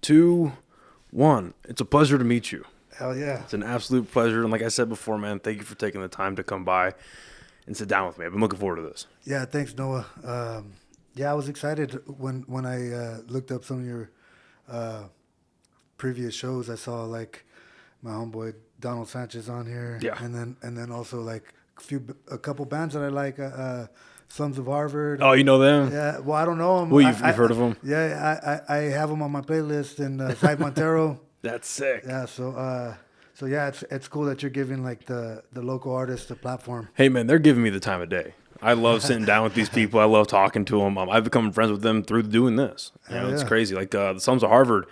2, 1. It's a pleasure to meet you. Hell yeah. It's an absolute pleasure. And like I said before, man, thank you for taking the time to come by and sit down with me. I've been looking forward to this. Yeah, thanks, Noah. Yeah, I was excited when I looked up some of your previous shows. I saw like my homeboy Donald Sanchez on here, Yeah. and then also like a couple bands that I like. Slums of Harvard. Oh, you know them? Yeah. Well, I don't know them. Well, you've heard of them? Yeah, I have them on my playlist. And Side Montero. That's sick. Yeah. So yeah, it's cool that you're giving like the local artists a platform. Hey, man, they're giving me the time of day. I love sitting down with these people. I love talking to them. I've become friends with them through doing this. It's crazy. Like the Slums of Harvard,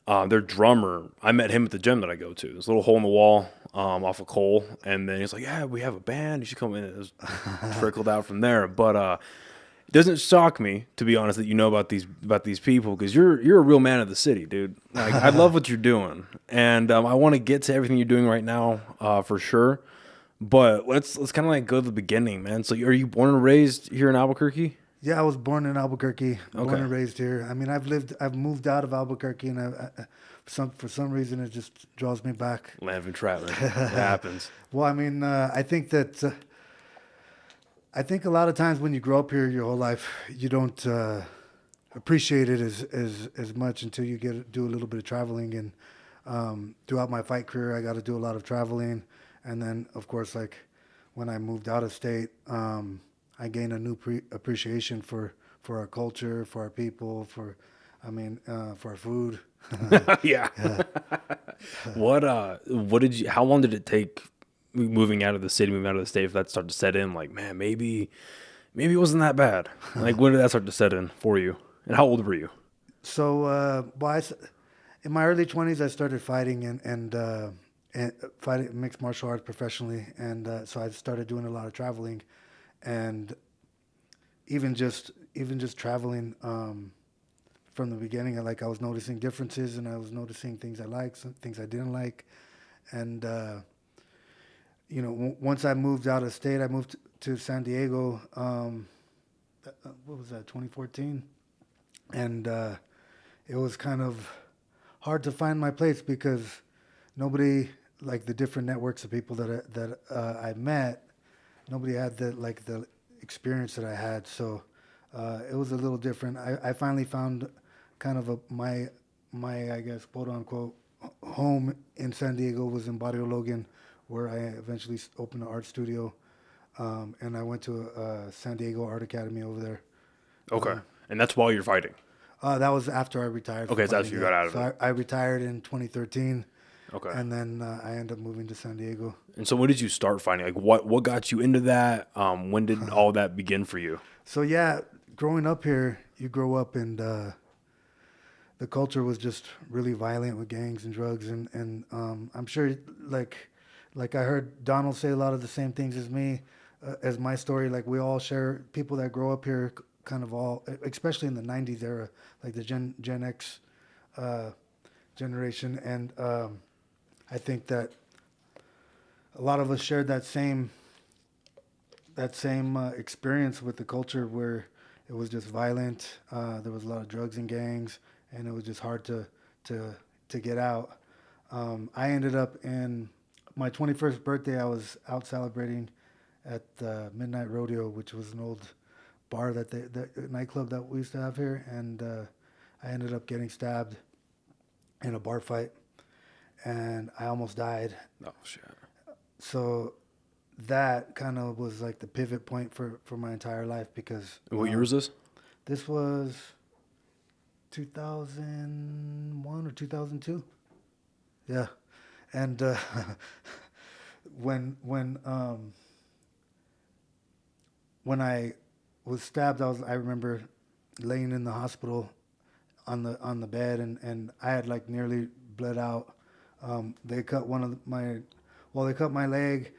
their drummer, I met him at the gym that I go to. There's a little hole in the wall off of Cole. And then he's like, yeah, we have a band. You should come in. It was trickled out from there. But it doesn't shock me, to be honest, that you know about these people because you're a real man of the city, dude. Like, I love what you're doing. And I want to get to everything you're doing right now for sure. But let's kind of like go to the beginning, man. So are you born and raised here in Albuquerque? Yeah, I was born in Albuquerque, born Okay. and raised here. I mean, I've moved out of Albuquerque, and for some reason it just draws me back. Land of traveling. It happens. Well, I mean, I think that I think a lot of times when you grow up here your whole life, you don't appreciate it as much until you do a little bit of traveling. And throughout my fight career, I got to do a lot of traveling. And then, of course, like when I moved out of state, I gained a new appreciation for our culture, for our people, for our food. Yeah. What how long did it take moving out of the city, moving out of the state, for that to start to set in? Like, man, maybe it wasn't that bad. Like, when did that start to set in for you? And how old were you? So, in my early 20s, I started fighting and fighting mixed martial arts professionally, and so I started doing a lot of traveling, and even just traveling from the beginning, I was noticing differences, and I was noticing things I liked, some things I didn't like, and once I moved out of state, I moved to San Diego. What was that? 2014, and it was kind of hard to find my place because nobody, like the different networks of people that I met, nobody had the experience that I had. So it was a little different. I finally found kind of my I guess quote unquote home in San Diego was in Barrio Logan, where I eventually opened an art studio, and I went to San Diego Art Academy over there. Okay. And that's while you're fighting? That was after I retired. Okay, so after you got out of it. So I retired in 2013. Okay. And then I ended up moving to San Diego. And so when did you start fighting? Like, what got you into that? When did all that begin for you? So, yeah, growing up here, you grow up and the culture was just really violent with gangs and drugs. And I'm sure, like I heard Donald say a lot of the same things as me, as my story. Like, we all share, people that grow up here kind of all, especially in the 90s era, like the Gen X generation. And I think that a lot of us shared that same experience with the culture where it was just violent. There was a lot of drugs and gangs, and it was just hard to get out. I ended up in my 21st birthday. I was out celebrating at the Midnight Rodeo, which was an old bar the nightclub that we used to have here, and I ended up getting stabbed in a bar fight, and I almost died. Oh, shit. So that kind of was like the pivot point for my entire life because... What year was this? This was 2001 or 2002. Yeah. And when I was stabbed, I remember laying in the hospital on the bed, and I had like nearly bled out. They cut they cut my leg,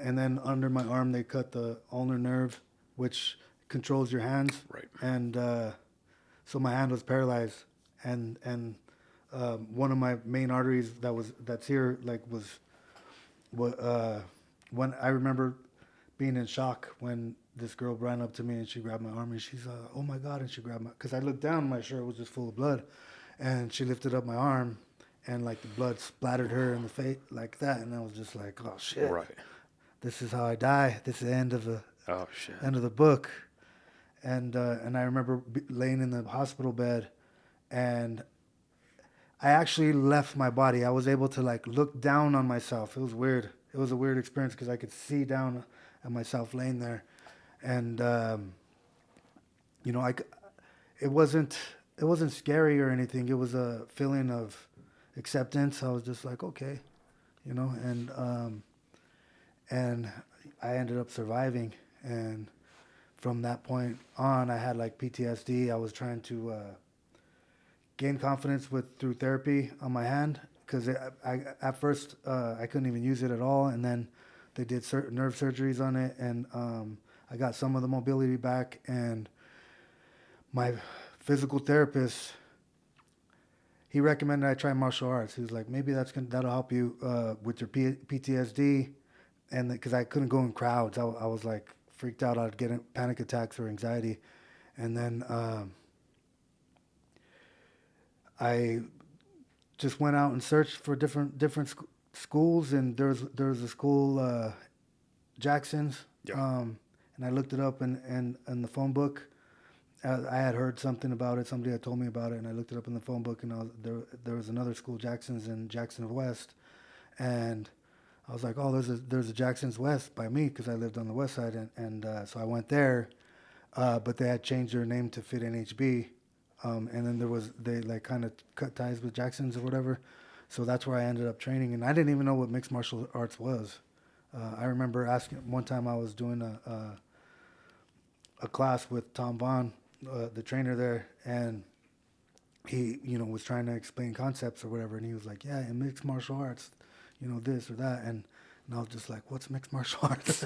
and then under my arm they cut the ulnar nerve, which controls your hands. Right. And so my hand was paralyzed, and one of my main arteries that's here was when I remember being in shock when this girl ran up to me and she grabbed my arm and she's oh my God, and she grabbed because I looked down, my shirt was just full of blood, and she lifted up my arm, and like the blood splattered her in the face like that, and I was just like, oh shit, Right. this is how I die. This is the end of the Oh shit. end of the book. And I remember laying in the hospital bed, and I actually left my body. I was able to like look down on myself. It was weird. It was a weird experience because I could see down at myself laying there, and you know, it wasn't scary or anything. It was a feeling of acceptance. I was just like, okay, you know, and I ended up surviving. And from that point on, I had like PTSD. I was trying to gain confidence through therapy on my hand, because at first I couldn't even use it at all, and then they did certain nerve surgeries on it, and I got some of the mobility back. And my physical therapist, he recommended I try martial arts. He was like, maybe that'll help you with your PTSD, and because I couldn't go in crowds, I was like freaked out. I'd get panic attacks or anxiety, and then I just went out and searched for different schools, and there was a school, Jackson's, and I looked it up in the phone book. I had heard something about it. Somebody had told me about it, and I looked it up in the phone book, and there was another school, Jackson's, in Jackson West, and I was like, oh, there's a Jackson's West by me, because I lived on the west side, and so I went there, but they had changed their name to Fit NHB, and then they like kind of cut ties with Jackson's or whatever, so that's where I ended up training, and I didn't even know what mixed martial arts was. I remember asking one time, I was doing a class with Tom Vaughn, the trainer there, and he, you know, was trying to explain concepts or whatever, and he was like, yeah, in mixed martial arts, you know, this or that, and I was just like, what's mixed martial arts?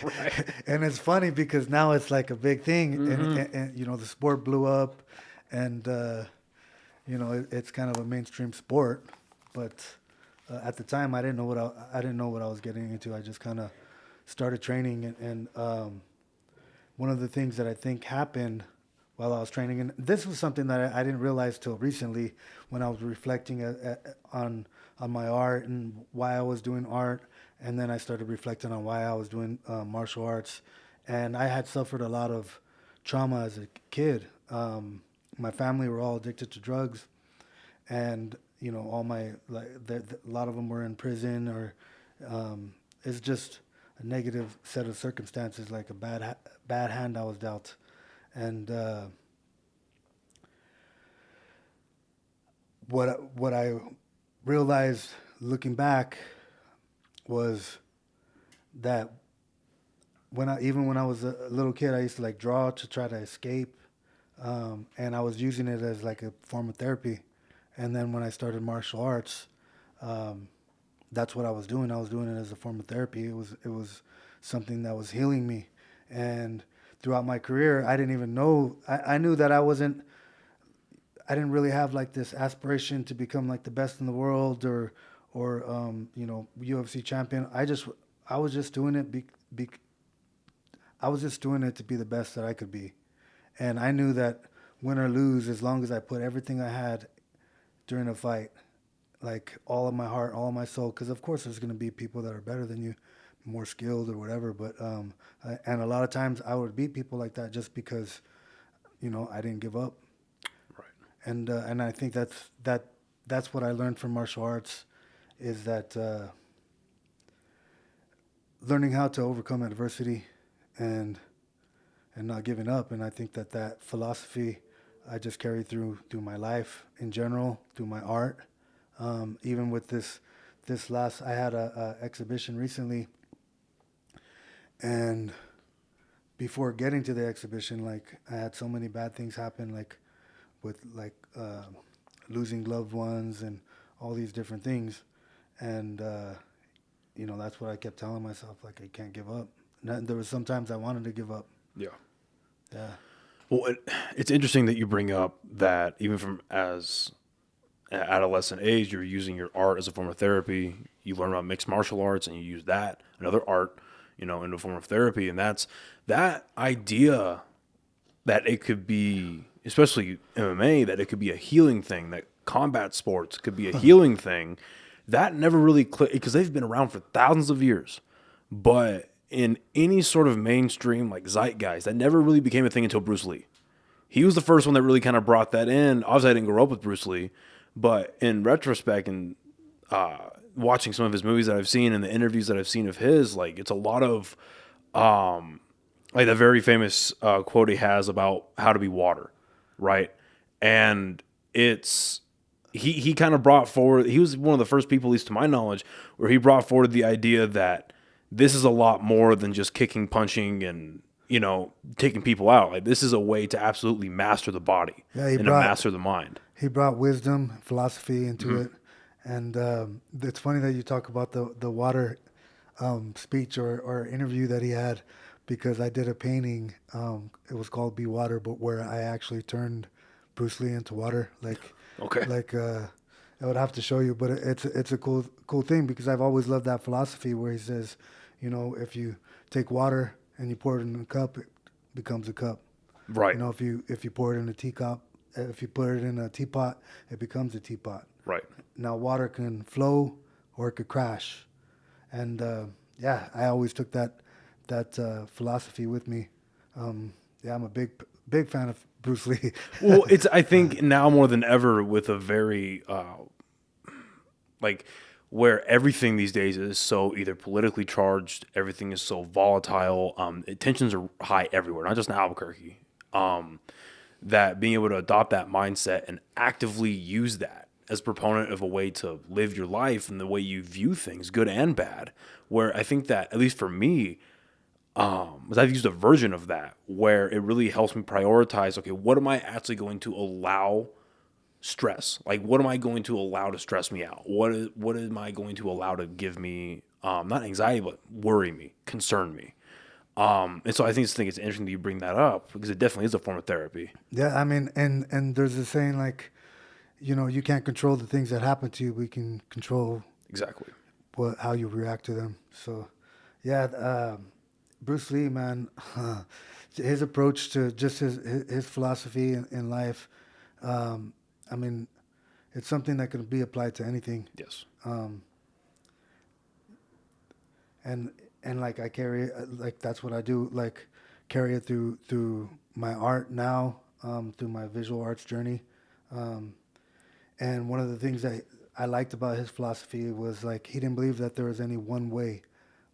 Right. And it's funny because now it's like a big thing, and you know, the sport blew up, and you know, it's kind of a mainstream sport, but at the time I didn't know what I was getting into. I just kind of started training, and one of the things that I think happened while I was training, and this was something that I didn't realize till recently, when I was reflecting on my art and why I was doing art, and then I started reflecting on why I was doing martial arts. And I had suffered a lot of trauma as a kid. My family were all addicted to drugs, and you know, a lot of them were in prison, or it's just a negative set of circumstances, like a bad hand I was dealt. And what I realized looking back was that even when I was a little kid, I used to like draw to try to escape, and I was using it as like a form of therapy. And then when I started martial arts, that's what I was doing. I was doing it as a form of therapy. It was something that was healing me. And throughout my career, I didn't even know. I knew that I didn't really have like this aspiration to become like the best in the world, or you know, UFC champion. I was just doing it I was just doing it to be the best that I could be. And I knew that win or lose, as long as I put everything I had during a fight, like all of my heart, all of my soul, because of course there's going to be people that are better than you, more skilled or whatever, but and a lot of times I would beat people like that just because, you know, I didn't give up. Right. And I think that's what I learned from martial arts, is that learning how to overcome adversity and not giving up. And I think that philosophy I just carry through my life in general, through my art. Even with this last, I had a exhibition recently, and before getting to the exhibition, like, I had so many bad things happen, like with like losing loved ones and all these different things, and you know, that's what I kept telling myself, like, I can't give up. And there was sometimes I wanted to give up. Yeah. Yeah. Well, it's interesting that you bring up that even from as an adolescent age, you're using your art as a form of therapy. You learn about mixed martial arts, and you use that, another art, you know, in a form of therapy. And that's that idea that it could be especially MMA, that it could be a healing thing, that combat sports could be a healing thing. That never really clicked because they've been around for thousands of years. But in any sort of mainstream like zeitgeist, that never really became a thing until Bruce Lee. He was the first one that really kind of brought that in. Obviously, I didn't grow up with Bruce Lee, but in retrospect and watching some of his movies that I've seen and the interviews that I've seen of his, like it's a lot of like the very famous quote he has about how to be water, right? And it's he kind of brought forward. He was one of the first people, at least to my knowledge, where he brought forward the idea that this is a lot more than just kicking, punching, and taking people out. Like this is a way to absolutely master the body and to master the mind. He brought wisdom, philosophy into it, and it's funny that you talk about the water speech or interview that he had, because I did a painting. It was called "Be Water," but where I actually turned Bruce Lee into water. I would have to show you, but it's a cool thing, because I've always loved that philosophy where he says, if you take water and you pour it in a cup, it becomes a cup. Right. If you pour it in a teacup, if you put it in a teapot, it becomes a teapot. Right. Now water can flow or it could crash, and I always took that philosophy with me. I'm a big fan of Bruce Lee. Well, I think now more than ever with a very where everything these days is so either politically charged, everything is so volatile, tensions are high everywhere, not just in Albuquerque. That being able to adopt that mindset and actively use that as a proponent of a way to live your life and the way you view things, good and bad, where I think that, at least for me, I've used a version of that where it really helps me prioritize, okay, what am I actually going to allow stress? Like, what am I going to allow to stress me out? What am I going to allow to give me, not anxiety, but worry me, concern me? And so I think it's interesting that you bring that up, because it definitely is a form of therapy. Yeah, I mean, and there's a saying like, you can't control the things that happen to you. We can control exactly how you react to them. So, yeah, Bruce Lee, man, his approach to just his philosophy in life. I mean, it's something that can be applied to anything. Yes. And like I carry it, like that's what I do, like carry it through my art now, through my visual arts journey. And one of the things that I liked about his philosophy was like he didn't believe that there was any one way,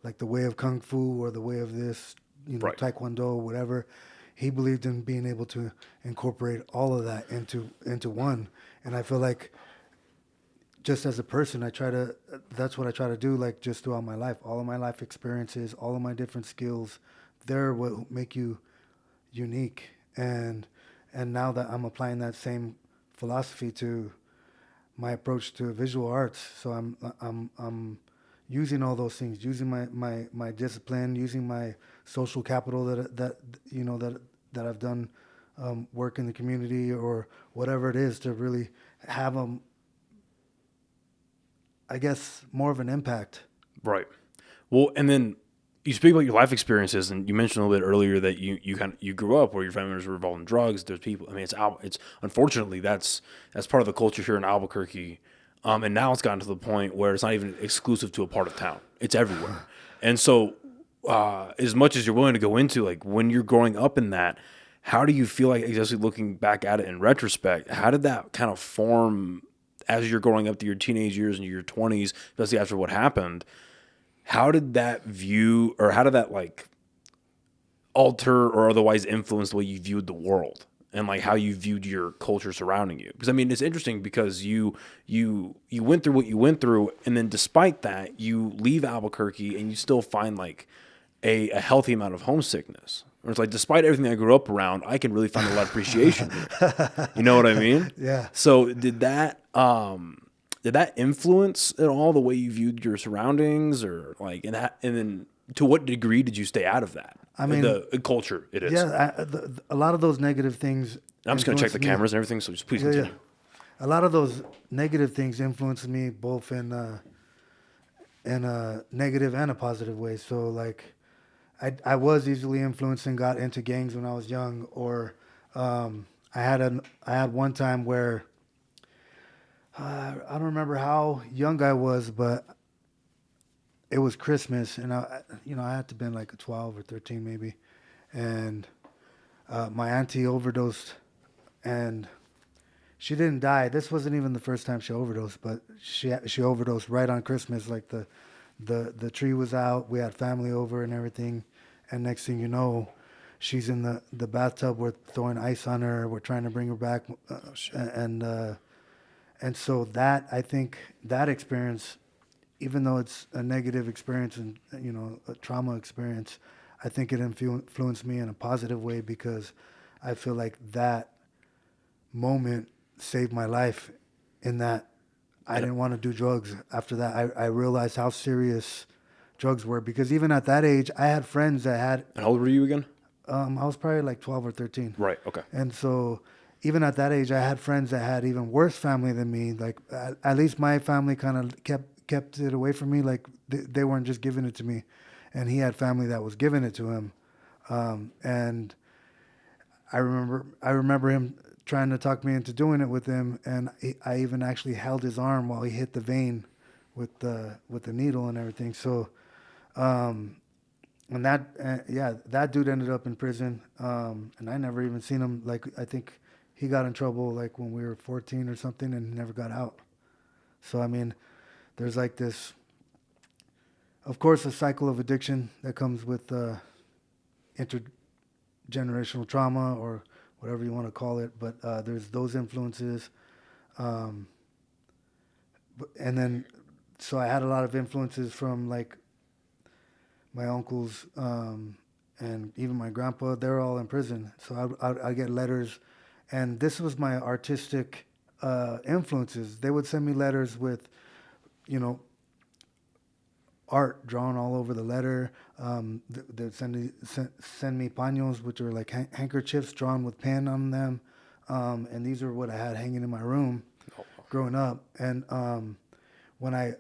like the way of Kung Fu or the way of this, right. Taekwondo, whatever. He believed in being able to incorporate all of that into one. And I feel like just as a person, that's what I try to do, like just throughout my life. All of my life experiences, all of my different skills, they're what make you unique. And now that I'm applying that same philosophy to my approach to visual arts, so I'm using all those things, using my discipline, using my social capital that I've done, work in the community or whatever it is, to really have I guess more of an impact. Right. Well, and then you speak about your life experiences, and you mentioned a little bit earlier that you grew up where your family members were involved in drugs. There's people. I mean, it's unfortunately that's part of the culture here in Albuquerque, and now it's gotten to the point where it's not even exclusive to a part of town. It's everywhere, and so as much as you're willing to go into, like, when you're growing up in that, how do you feel like, especially looking back at it in retrospect, how did that kind of form as you're growing up to your teenage years and your 20s, especially after what happened? How did that view, or how did that like alter or otherwise influence the way you viewed the world and like how you viewed your culture surrounding you? Because I mean, it's interesting because you went through what you went through, and then despite that, you leave Albuquerque and you still find like a healthy amount of homesickness. Or it's like, despite everything I grew up around, I can really find a lot of appreciation. You know what I mean? Yeah. So did that influence at all the way you viewed your surroundings, or like, and then to what degree did you stay out of that? I mean, the culture it is. Yeah, a lot of those negative things. I'm just going to check the cameras and everything, so just please continue. Yeah. A lot of those negative things influenced me both in a negative and a positive way. So like, I was easily influenced and got into gangs when I was young, or I I had one time where I don't remember how young I was, but it was Christmas, and I had to have been like a 12 or 13 maybe, and my auntie overdosed, and she didn't die. This wasn't even the first time she overdosed, but she overdosed right on Christmas. Like the tree was out, we had family over and everything, and next thing you know, she's in the bathtub. We're throwing ice on her. We're trying to bring her back, and so that, I think that experience, even though it's a negative experience and a trauma experience, I think it influenced me in a positive way, because I feel like that moment saved my life, in that I didn't want to do drugs. After that, I realized how serious drugs were, because even at that age, I had friends that had. And how old were you again? I was probably like 12 or 13. Right. Okay. And so even at that age, I had friends that had even worse family than me. Like at least my family kind of kept it away from me. Like they weren't just giving it to me, and he had family that was giving it to him. And I remember him trying to talk me into doing it with him, and I even actually held his arm while he hit the vein with the needle and everything. So, and that dude ended up in prison, and I never even seen him. Like, I think he got in trouble like when we were 14 or something, and he never got out. So I mean, there's like this, of course, a cycle of addiction that comes with intergenerational trauma, or whatever you want to call it. But there's those influences, and then so I had a lot of influences from like my uncles, and even my grandpa. They're all in prison, so I get letters, and this was my artistic influences. They would send me letters with, art drawn all over the letter. They'd send me paños, which are like handkerchiefs drawn with pen on them, and these are what I had hanging in my room growing up. And when I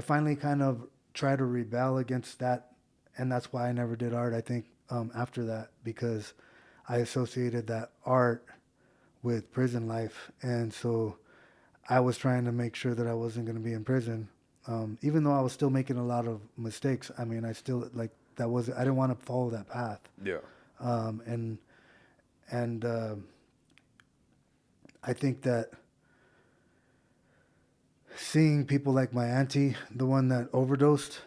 finally kind of tried to rebel against that, and that's why I never did art, I think, after that, because I associated that art with prison life. And so I was trying to make sure that I wasn't going to be in prison. Even though I was still making a lot of mistakes, I mean, I still, like, I didn't want to follow that path. Yeah. And I think that seeing people like my auntie, the one that overdosed,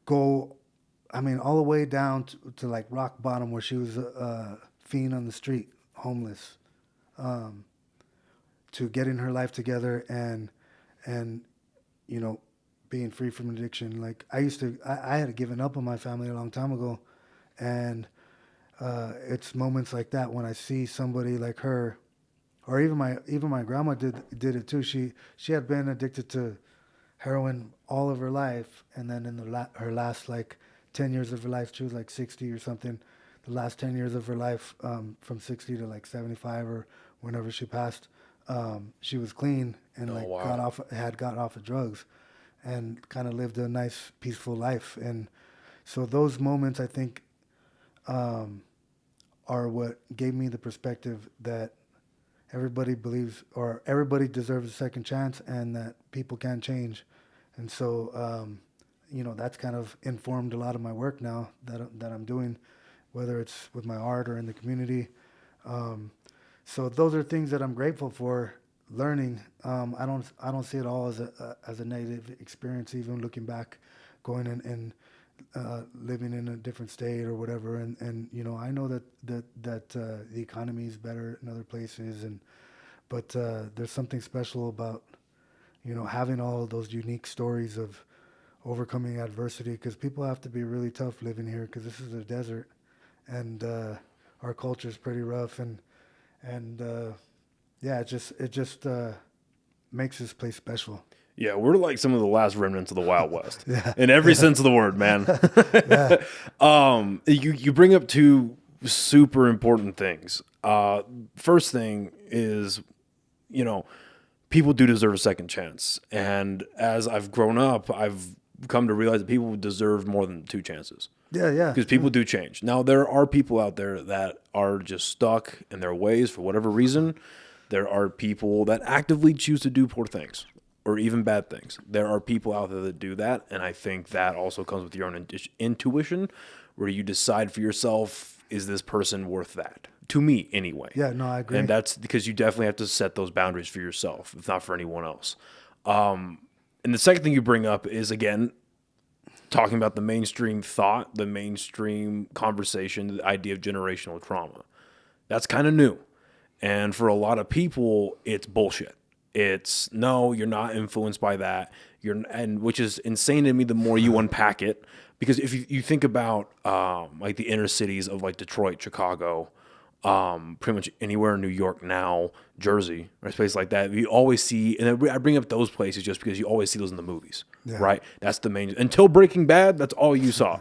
go, I mean, all the way down to like rock bottom, where she was a fiend on the street, homeless, to getting her life together and being free from addiction. Like, I had given up on my family a long time ago, and it's moments like that when I see somebody like her, or even my grandma did it too. She had been addicted to heroin all of her life, and then in her last like 10 years of her life, she was like 60 or something. The last 10 years of her life, from 60 to like 75 or whenever she passed, she was clean and got off of drugs, and kind of lived a nice, peaceful life. And so those moments, I think, are what gave me the perspective that everybody believes, or everybody deserves a second chance, and that people can change. And so, that's kind of informed a lot of my work now that I'm doing, whether it's with my art or in the community. So those are things that I'm grateful for learning. I don't see it all as a negative experience, even looking back, going and living in a different state or whatever. And I know that the economy is better in other places, but there's something special about having all of those unique stories of overcoming adversity, because people have to be really tough living here, because this is a desert, and our culture is pretty rough, and yeah, it just makes this place special. Yeah, we're like some of the last remnants of the Wild West. Yeah. In every sense of the word, man. You bring up two super important things. First thing is, people do deserve a second chance. And as I've grown up, I've come to realize that people deserve more than two chances. Yeah. Because people do change. Now, there are people out there that are just stuck in their ways for whatever reason. There are people that actively choose to do poor things or even bad things. There are people out there that do that. And I think that also comes with your own intuition, where you decide for yourself, is this person worth that? To me, anyway. Yeah, no, I agree. And that's because you definitely have to set those boundaries for yourself, if not for anyone else. And the second thing you bring up is, again, talking about the mainstream thought, the mainstream conversation, the idea of generational trauma. That's kind of new. And for a lot of people, it's bullshit. It's no, you're not influenced by that. And which is insane to me the more you unpack it. Because if you think about like the inner cities of like Detroit, Chicago, pretty much anywhere in New York now, Jersey, or places like that, you always see, and I bring up those places just because you always see those in the movies, right? That's the main, until Breaking Bad, that's all you saw.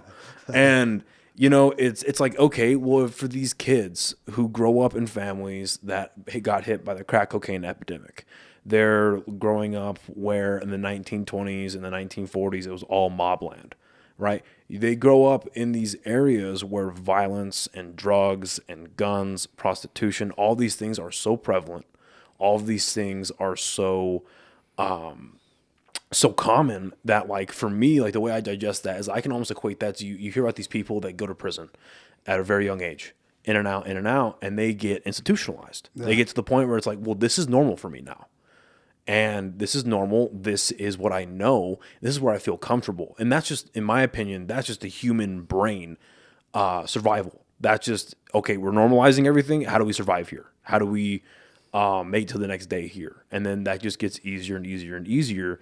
And, you know, it's like, okay, well, for these kids who grow up in families that got hit by the crack cocaine epidemic, they're growing up where in the 1920s and the 1940s, it was all mobland. Right? They grow up in these areas where violence and drugs and guns, prostitution, all these things are so prevalent. All of these things are so common that, like, for me, like the way I digest that is I can almost equate that to you hear about these people that go to prison at a very young age, in and out, and they get institutionalized. Yeah. They get to the point where it's like, well, this is normal for me now. And this is normal. This is what I know. This is where I feel comfortable. And that's just, in my opinion, that's just the human brain survival. That's just, okay, we're normalizing everything. How do we survive here? How do we make it to the next day here? And then that just gets easier and easier and easier.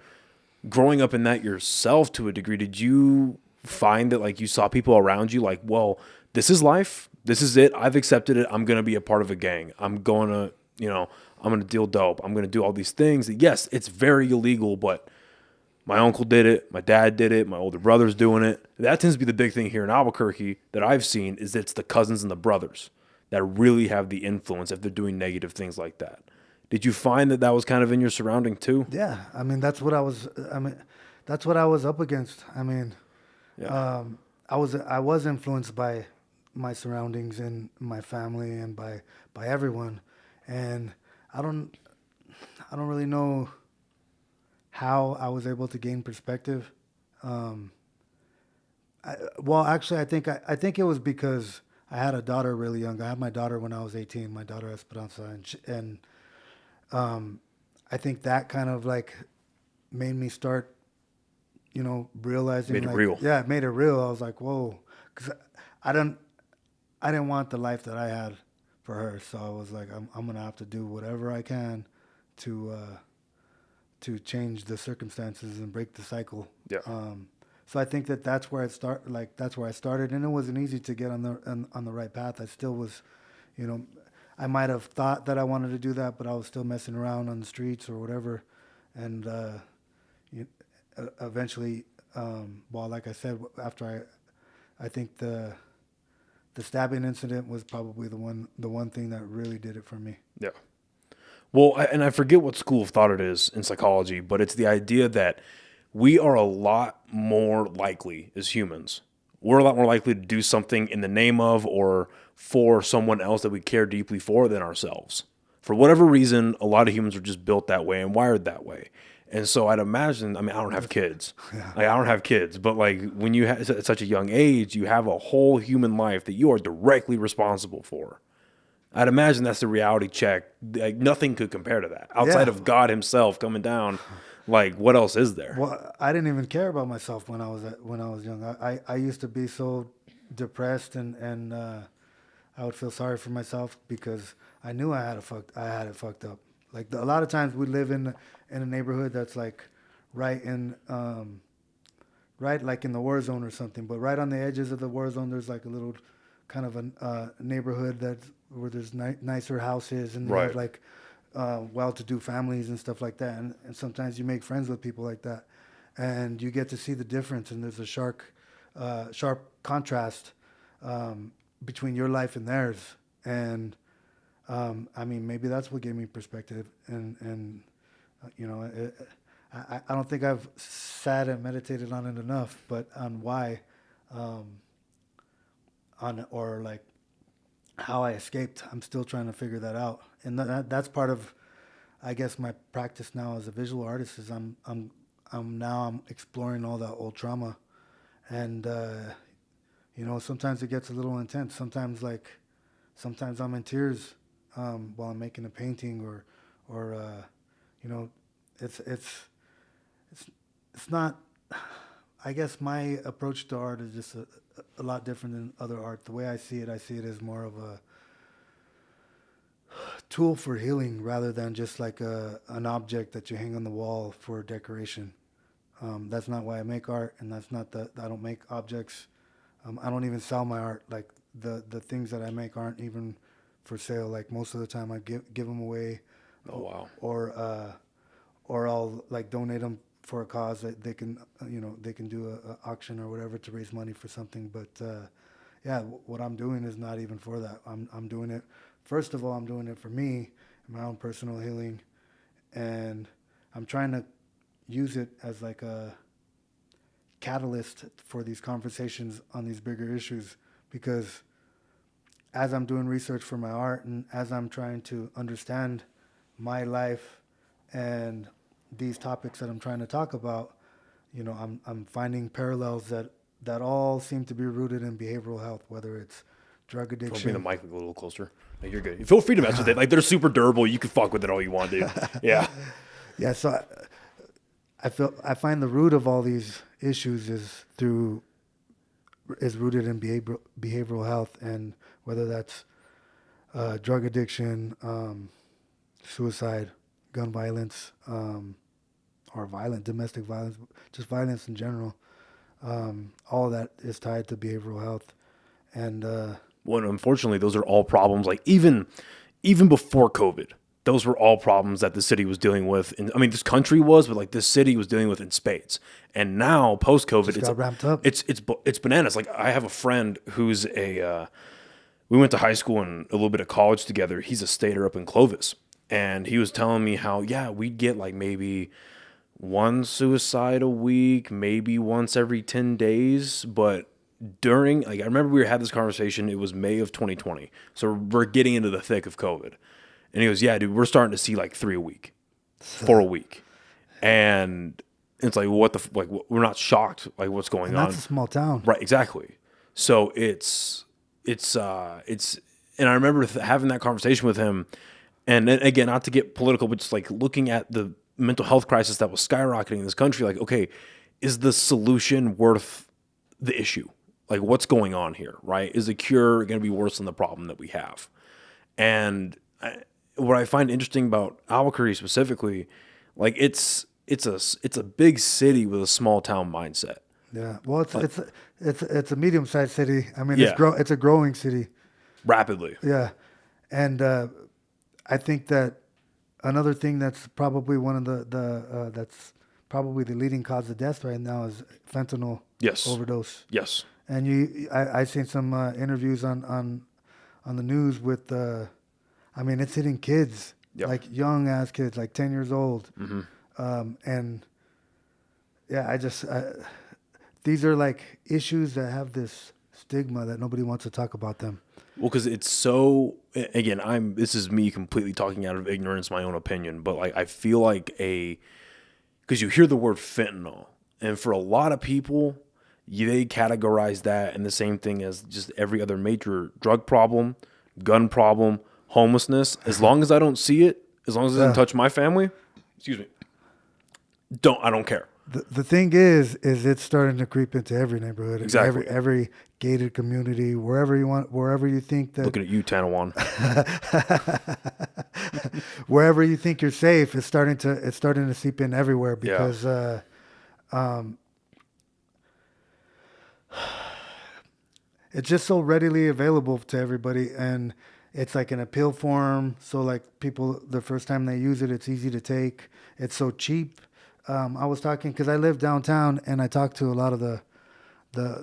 Growing up in that yourself to a degree, did you find that like you saw people around you like, well, this is life. This is it. I've accepted it. I'm going to be a part of a gang. I'm going to, I'm going to deal dope. I'm going to do all these things. Yes, it's very illegal, but my uncle did it. My dad did it. My older brother's doing it. That tends to be the big thing here in Albuquerque that I've seen is it's the cousins and the brothers that really have the influence if they're doing negative things like that. Did you find that was kind of in your surrounding too? Yeah. I mean, that's what I was up against. I mean, yeah. I was influenced by my surroundings and my family and by everyone. And I don't really know how I was able to gain perspective. Actually, I think it was because I had a daughter really young. I had my daughter when I was 18. My daughter Esperanza, and I think that kind of like made me start, realizing. Made it real. Yeah, it made it real. I was like, whoa, because I didn't want the life that I had for her, so I was like, I'm gonna have to do whatever I can to change the circumstances and break the cycle. Yeah. So I think that's where that's where I started, and it wasn't easy to get on the right path. I still was, I might have thought that I wanted to do that, but I was still messing around on the streets or whatever, and eventually, like I said, after I think the stabbing incident was probably the one thing that really did it for me. Yeah. Well, I forget what school of thought it is in psychology, but it's the idea that we are a lot more likely as humans. We're a lot more likely to do something in the name of or for someone else that we care deeply for than ourselves. For whatever reason, a lot of humans are just built that way and wired that way. And so I'd imagine, I mean, I don't have kids. Yeah. Like, I don't have kids, but like when you have at such a young age, you have a whole human life that you are directly responsible for. I'd imagine that's the reality check. Like, nothing could compare to that outside of God himself coming down. Like, what else is there? Well, I didn't even care about myself when I was young. I used to be so depressed and I would feel sorry for myself because I knew I had it fucked up. Like a lot of times we live in a neighborhood that's like right like in the war zone or something, but right on the edges of the war zone there's like a little kind of a neighborhood where there's nicer houses and they have like well-to-do families and stuff like that, and sometimes you make friends with people like that, and you get to see the difference, and there's a sharp contrast between your life and theirs, and I mean maybe that's what gave me perspective, and I don't think I've sat and meditated on it enough, but on why or like how I escaped. I'm still trying to figure that out, and that's part of, I guess, my practice now as a visual artist. Is I'm exploring all that old trauma, and sometimes it gets a little intense. Sometimes I'm in tears while I'm making a painting, or you know, it's not. I guess my approach to art is just a lot different than other art. The way I see it as more of a tool for healing rather than just like an object that you hang on the wall for decoration. That's not why I make art, and that's not that I don't make objects. I don't even sell my art. Like the things that I make aren't even for sale. Like most of the time, I give them away. Oh wow! Or I'll like donate them for a cause that they can they can do a auction or whatever to raise money for something. But yeah, what I'm doing is not even for that. I'm doing it. First of all, I'm doing it for me, my own personal healing, and I'm trying to use it as like a catalyst for these conversations on these bigger issues, because as I'm doing research for my art and as I'm trying to understand my life and these topics that I'm trying to talk about, I'm finding parallels that all seem to be rooted in behavioral health, whether it's drug addiction. Bring the mic a little closer. Like, you're good. You feel free to mess with it. Like, they're super durable. You can fuck with it all you want, dude. Yeah. Yeah. So I find the root of all these issues is rooted in behavioral health, and whether that's drug addiction, suicide, gun violence, or domestic violence, just violence in general. All of that is tied to behavioral health. And well, unfortunately, those are all problems. Like even before COVID, those were all problems that the city was dealing with. And I mean, this country was, but like this city was dealing with in spades. And now post COVID, got ramped up. It's bananas. Like I have a friend who's we went to high school and a little bit of college together. He's a stater up in Clovis, and he was telling me how we'd get like maybe one suicide a week, maybe once every 10 days, but during, like, I remember we had this conversation, it was May of 2020. So we're getting into the thick of COVID. And he goes, yeah, dude, we're starting to see like 3 a week, 4 a week. And it's like, we're not shocked, like what's going on. That's a small town. Right, exactly. So it's, and I remember having that conversation with him. And then, again, not to get political, but just like looking at the mental health crisis that was skyrocketing in this country, like, okay, is the solution worth the issue? Like, what's going on here, right? Is the cure going to be worse than the problem that we have? And what I find interesting about Albuquerque specifically, like it's a big city with a small town mindset. Yeah, well, it's a medium-sized city. I mean, it's a growing city rapidly. Yeah, and I think that another thing that's probably one of the that's probably the leading cause of death right now is fentanyl overdose. Yes. And I seen some interviews on the news with I mean, it's hitting kids, like young ass kids, like 10 years old. Mm-hmm. And yeah, these are like issues that have this stigma that nobody wants to talk about them. Well, because it's so, again, this is me completely talking out of ignorance, my own opinion, but like I feel like because you hear the word fentanyl, and for a lot of people, they categorize that in the same thing as just every other major drug problem, gun problem, homelessness. As long as I don't see it, as long as it doesn't touch my family, I don't care. The thing is it's starting to creep into every neighborhood, exactly, every gated community, wherever you think that. Looking at you, Tanawan. Wherever you think you're safe, it's starting to seep in everywhere because it's just so readily available to everybody, and it's like in a pill form. So like people, the first time they use it, it's easy to take. It's so cheap. I was talking because I live downtown, and I talked to a lot of the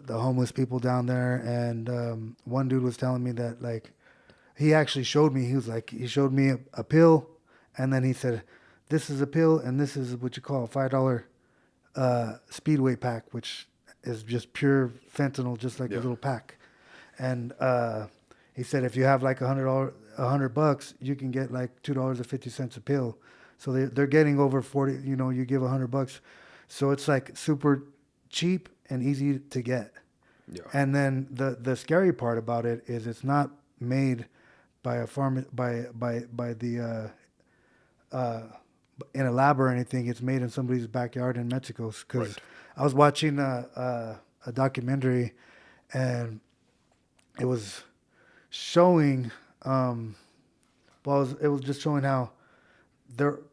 homeless people down there, and one dude was telling me that like he actually showed me. He showed me a pill, and then he said, "This is a pill, and this is what you call a $5 Speedway pack, which is just pure fentanyl, just like a little pack." And he said if you have like $100, you can get like $2.50 a pill. So they're getting over 40. You know, you give $100, so it's like super cheap and easy to get. Yeah. And then the scary part about it is it's not made by a by the in a lab or anything. It's made in somebody's backyard in Mexico. Because Right. I was watching a documentary, and it was showing. It was just showing how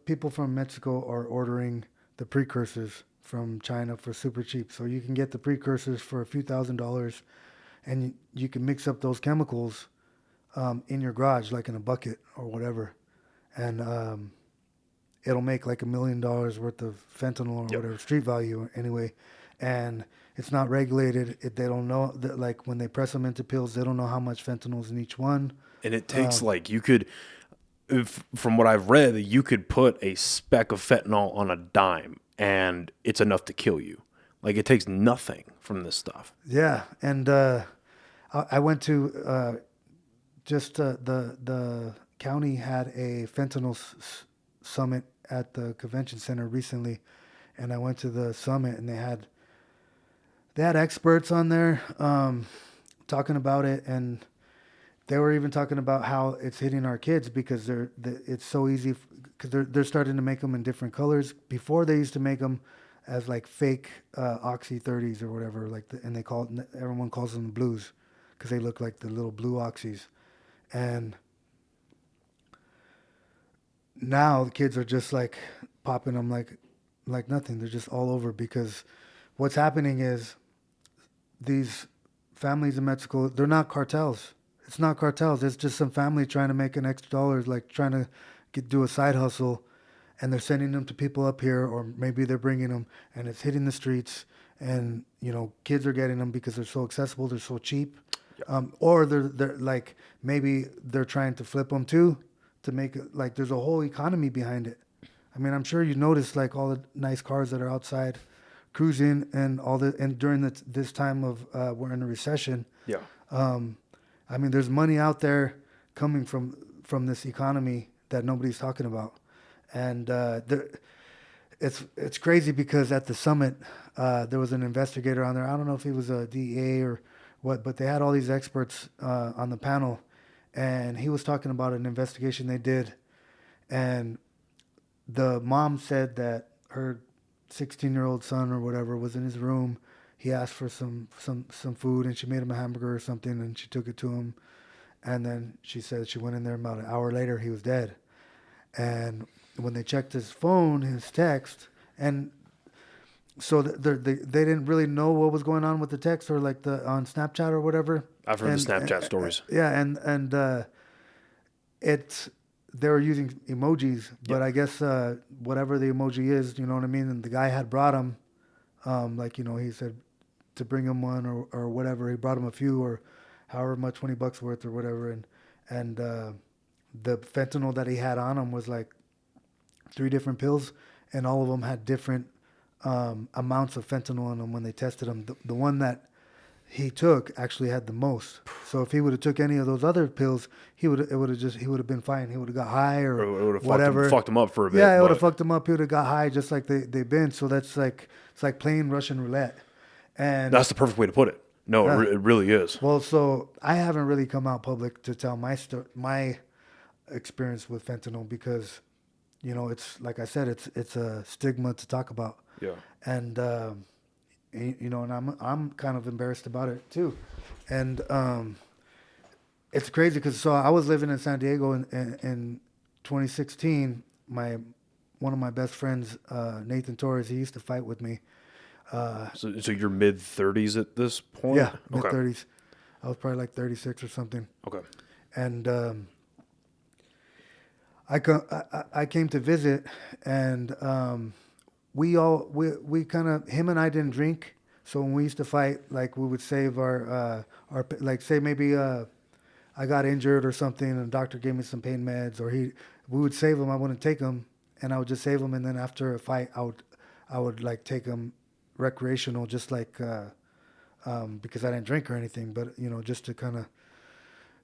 people from Mexico are ordering the precursors from China for super cheap. So you can get the precursors for a few $1,000s, and you can mix up those chemicals in your garage, like in a bucket or whatever, and it'll make like $1 million worth of fentanyl or whatever, street value anyway. And it's not regulated. They don't know that, like when they press them into pills, they don't know how much fentanyl's in each one. And it takes you could, from what I've read, you could put a speck of fentanyl on a dime and it's enough to kill you. Like it takes nothing from this stuff. Yeah, and I went to the county had a fentanyl summit at the convention center recently, and I went to the summit, and they had experts on there talking about it, and they were even talking about how it's hitting our kids because it's so easy because they're starting to make them in different colors. Before they used to make them as like fake Oxy 30s or whatever, and everyone calls them blues because they look like the little blue Oxys. And now the kids are just like popping them like nothing. They're just all over because what's happening is these families in Mexico, they're not cartels. It's not cartels. It's just some family trying to make an extra dollars, like trying to do a side hustle, and they're sending them to people up here, or maybe they're bringing them, and it's hitting the streets, and kids are getting them because they're so accessible, they're so cheap. Or they're like maybe they're trying to flip them too, to make it like there's a whole economy behind it. I mean, I'm sure you noticed like all the nice cars that are outside cruising and during this time of we're in a recession. Yeah. I mean, there's money out there coming from this economy that nobody's talking about, and it's crazy because at the summit there was an investigator on there. I don't know if he was a DEA or what, but they had all these experts on the panel, and he was talking about an investigation they did, and the mom said that her 16-year-old son or whatever was in his room. He asked for some food, and she made him a hamburger or something, and she took it to him, and then she said she went in there about an hour later, he was dead. And when they checked his phone, his text, and so they didn't really know what was going on with the text or like on Snapchat or whatever. I've heard the Snapchat stories. Yeah, and they were using emojis, but I guess whatever the emoji is, you know what I mean. And the guy had brought him, he said to bring him one or whatever. He brought him a few or however much, $20 worth or whatever, and the fentanyl that he had on him was like 3 different pills, and all of them had different amounts of fentanyl in them when they tested them. The one that he took actually had the most. So if he would have took any of those other pills, he would have been fine. He would have got high or it would have whatever. Fucked him up for a bit. Yeah, it would have fucked him up. He would have got high just like they've been. So that's like it's like playing Russian roulette. And that's the perfect way to put it. No, it really is. Well, so I haven't really come out public to tell my experience with fentanyl because, it's like I said, it's a stigma to talk about. Yeah. And and I'm kind of embarrassed about it too, and it's crazy because I was living in San Diego in 2016. One of my best friends, Nathan Torres, he used to fight with me. So you're mid 30s at this point? Yeah, mid 30s. I was probably like 36 or something. Okay. And I came to visit, and we kind of, him and I didn't drink. So when we used to fight, like we would save our like say maybe I got injured or something and the doctor gave me some pain meds, or we would save them. I wouldn't take them, and I would just save them. And then after a fight, I would like take them recreational, just like because I didn't drink or anything, but just to kind of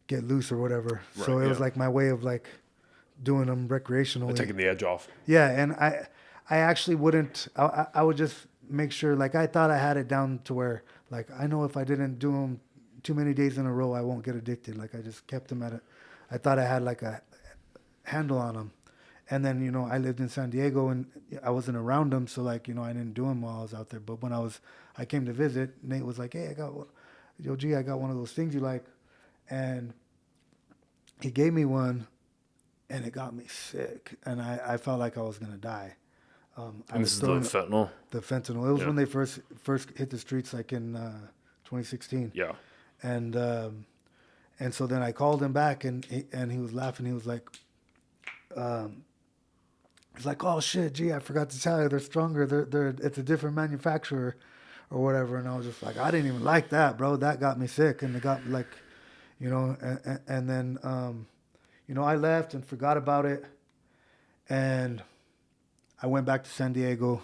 get loose or whatever. Right, so it was like my way of like doing them recreationally, taking the edge off. Yeah, and I actually wouldn't. I would just make sure. Like I thought I had it down to where like I know if I didn't do them too many days in a row, I won't get addicted. Like I just kept them at it. I thought I had like a handle on them. And then, I lived in San Diego and I wasn't around them. So like, I didn't do them while I was out there. But when I came to visit, Nate was like, hey, I got one of those things you like. And he gave me one and it got me sick. And I felt like I was going to die. And this is the fentanyl? The fentanyl. It was when they first hit the streets like in 2016. Yeah. And so then I called him back and he was laughing. He was like, he's like, oh shit, gee, I forgot to tell you, they're stronger. It's a different manufacturer, or whatever. And I was just like, I didn't even like that, bro. That got me sick, and it got like, and then, I left and forgot about it, and I went back to San Diego.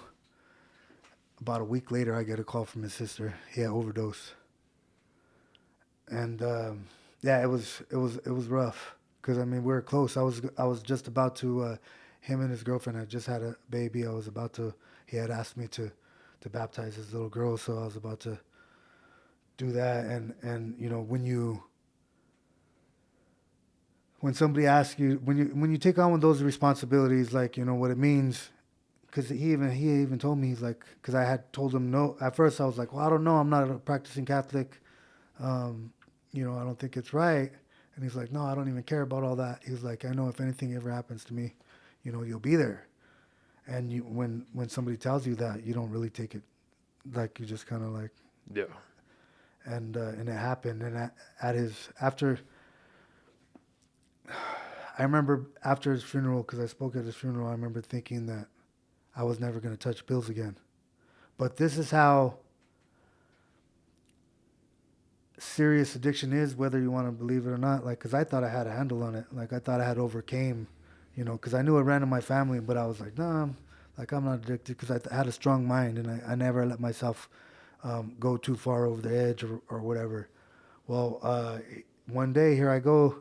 About a week later, I get a call from his sister. He had overdosed, and it was rough because I mean we were close. I was just about to. Him and his girlfriend had just had a baby. He had asked me to baptize his little girl, so I was about to do that. And when somebody asks you, when you take on one of those responsibilities, like, what it means, because he even told me, he's like, because I had told him no. At first I was like, well, I don't know. I'm not a practicing Catholic. I don't think it's right. And he's like, no, I don't even care about all that. He was like, I know if anything ever happens to me, you'll be there. And when somebody tells you that, you don't really take it, like you just kind of like, yeah. And it happened. And I remember after his funeral, because I spoke at his funeral, I remember thinking that I was never going to touch pills again. But this is how serious addiction is, whether you want to believe it or not. Like, because I thought I had a handle on it. Like, I thought I had overcame. Because I knew it ran in my family, but I was like, no, I'm not addicted because I had a strong mind and I never let myself go too far over the edge or whatever. Well, one day here I go,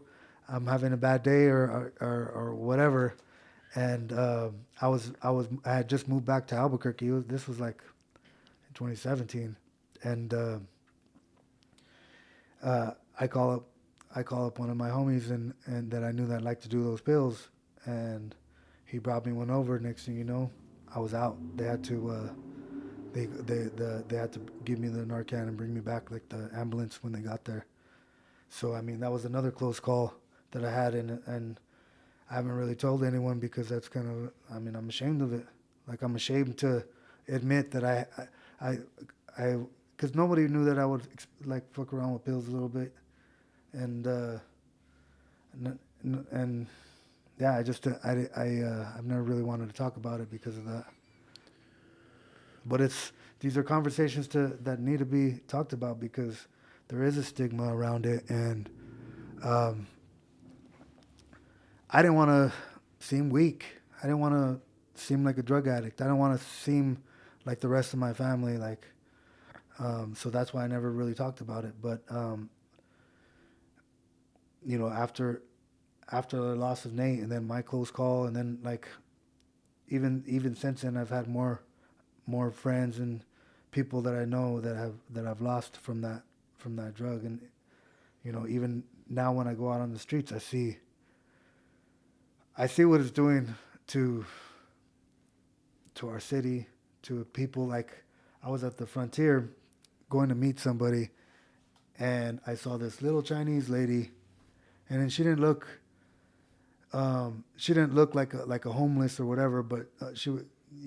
I'm having a bad day or whatever, and I had just moved back to Albuquerque. This was like in 2017, and I call up one of my homies and that I knew that liked to do those pills. And he brought me one over. Next thing you know, I was out. They had to they had to give me the Narcan and bring me back, like the ambulance when they got there. So I mean that was another close call that I had, and I haven't really told anyone because that's kind of, I mean, I'm ashamed of it. Like I'm ashamed to admit that I because nobody knew that I would like fuck around with pills a little bit, and yeah, I've never really wanted to talk about it because of that. But these are conversations that need to be talked about because there is a stigma around it, and I didn't want to seem weak. I didn't want to seem like a drug addict. I don't want to seem like the rest of my family, like. So that's why I never really talked about it. But after the loss of Nate and then my close call, and then like even since then I've had more friends and people that I know that I've lost from that drug. And even now when I go out on the streets, I see what it's doing to our city, to people. Like I was at the frontier going to meet somebody, and I saw this little Chinese lady, and then she didn't look like a homeless or whatever, but she,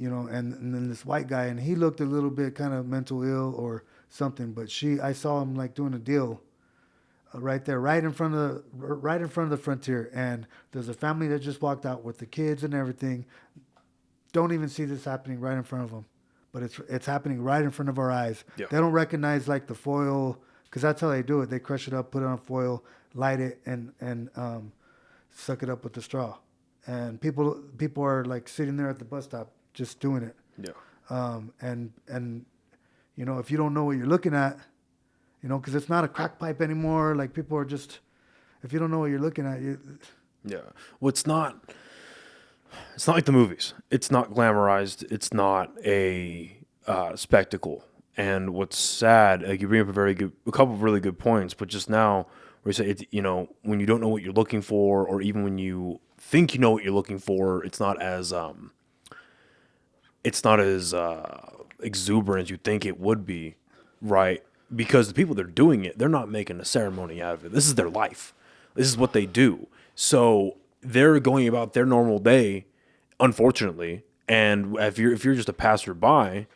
and then this white guy, and he looked a little bit kind of mental ill or something, but I saw him like doing a deal right there, right in front of the frontier, and there's a family that just walked out with the kids and everything. Don't even see this happening right in front of them, but it's happening right in front of our eyes. Yeah. They don't recognize like the foil, because that's how they do it. They crush it up, put it on foil, light it, and suck it up with the straw. And people are like sitting there at the bus stop just doing it. Yeah. And if you don't know what you're looking at, You know, because it's not a crack pipe anymore. Like people are just, if you don't know what you're looking at, Yeah. Well, it's not like the movies. It's not glamorized. It's not a spectacle. And what's sad, like you bring up a couple of really good points, but just now where you say it's, when you don't know what you're looking for, or even when you think you know what you're looking for, it's not as exuberant as you think it would be, right? Because the people that are doing it, they're not making a ceremony out of it. This is their life. This is what they do. So they're going about their normal day, unfortunately. And if you're just a passerby,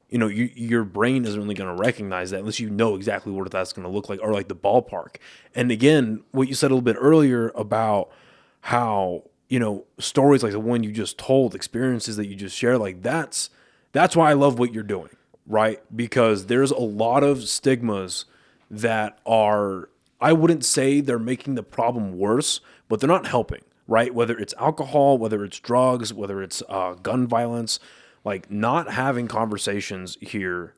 your brain isn't really going to recognize that unless you know exactly what that's going to look like, or like the ballpark. And again, what you said a little bit earlier about how, stories like the one you just told, experiences that you just shared, like that's why I love what you're doing, right? Because there's a lot of stigmas that are, I wouldn't say they're making the problem worse, but they're not helping, right? Whether it's alcohol, whether it's drugs, whether it's gun violence, like not having conversations here,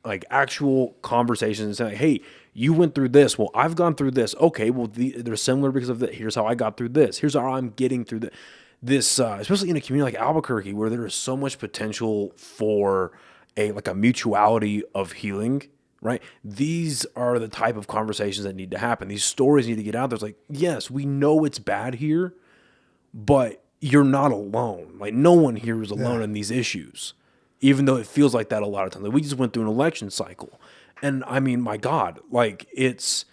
like actual conversations, and saying, hey, you went through this. Well, I've gone through this. Okay, well, they're similar because of that. Here's how I got through this. Here's how I'm getting through this, especially in a community like Albuquerque, where there is so much potential for a mutuality of healing, right? These are the type of conversations that need to happen. These stories need to get out there. It's like, yes, we know it's bad here, but you're not alone. Like no one here is alone in these issues, even though it feels like that a lot of times. Like, we just went through an election cycle, and I mean, my God, like it's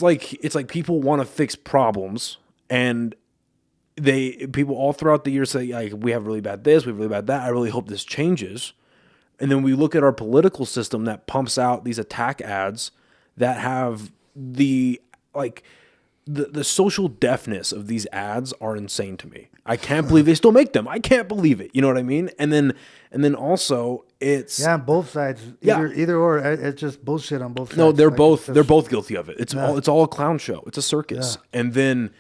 like people want to fix problems, and people all throughout the year say, like, we have really bad this, we have really bad that. I really hope this changes. And then we look at our political system that pumps out these attack ads that have the social deafness of these ads are insane to me. I can't believe they still make them. I can't believe it. You know what I mean? And then also it's both sides. Either or. It's just bullshit on both sides. No, they're both guilty of it. It's all a clown show. It's a circus. Yeah. And then,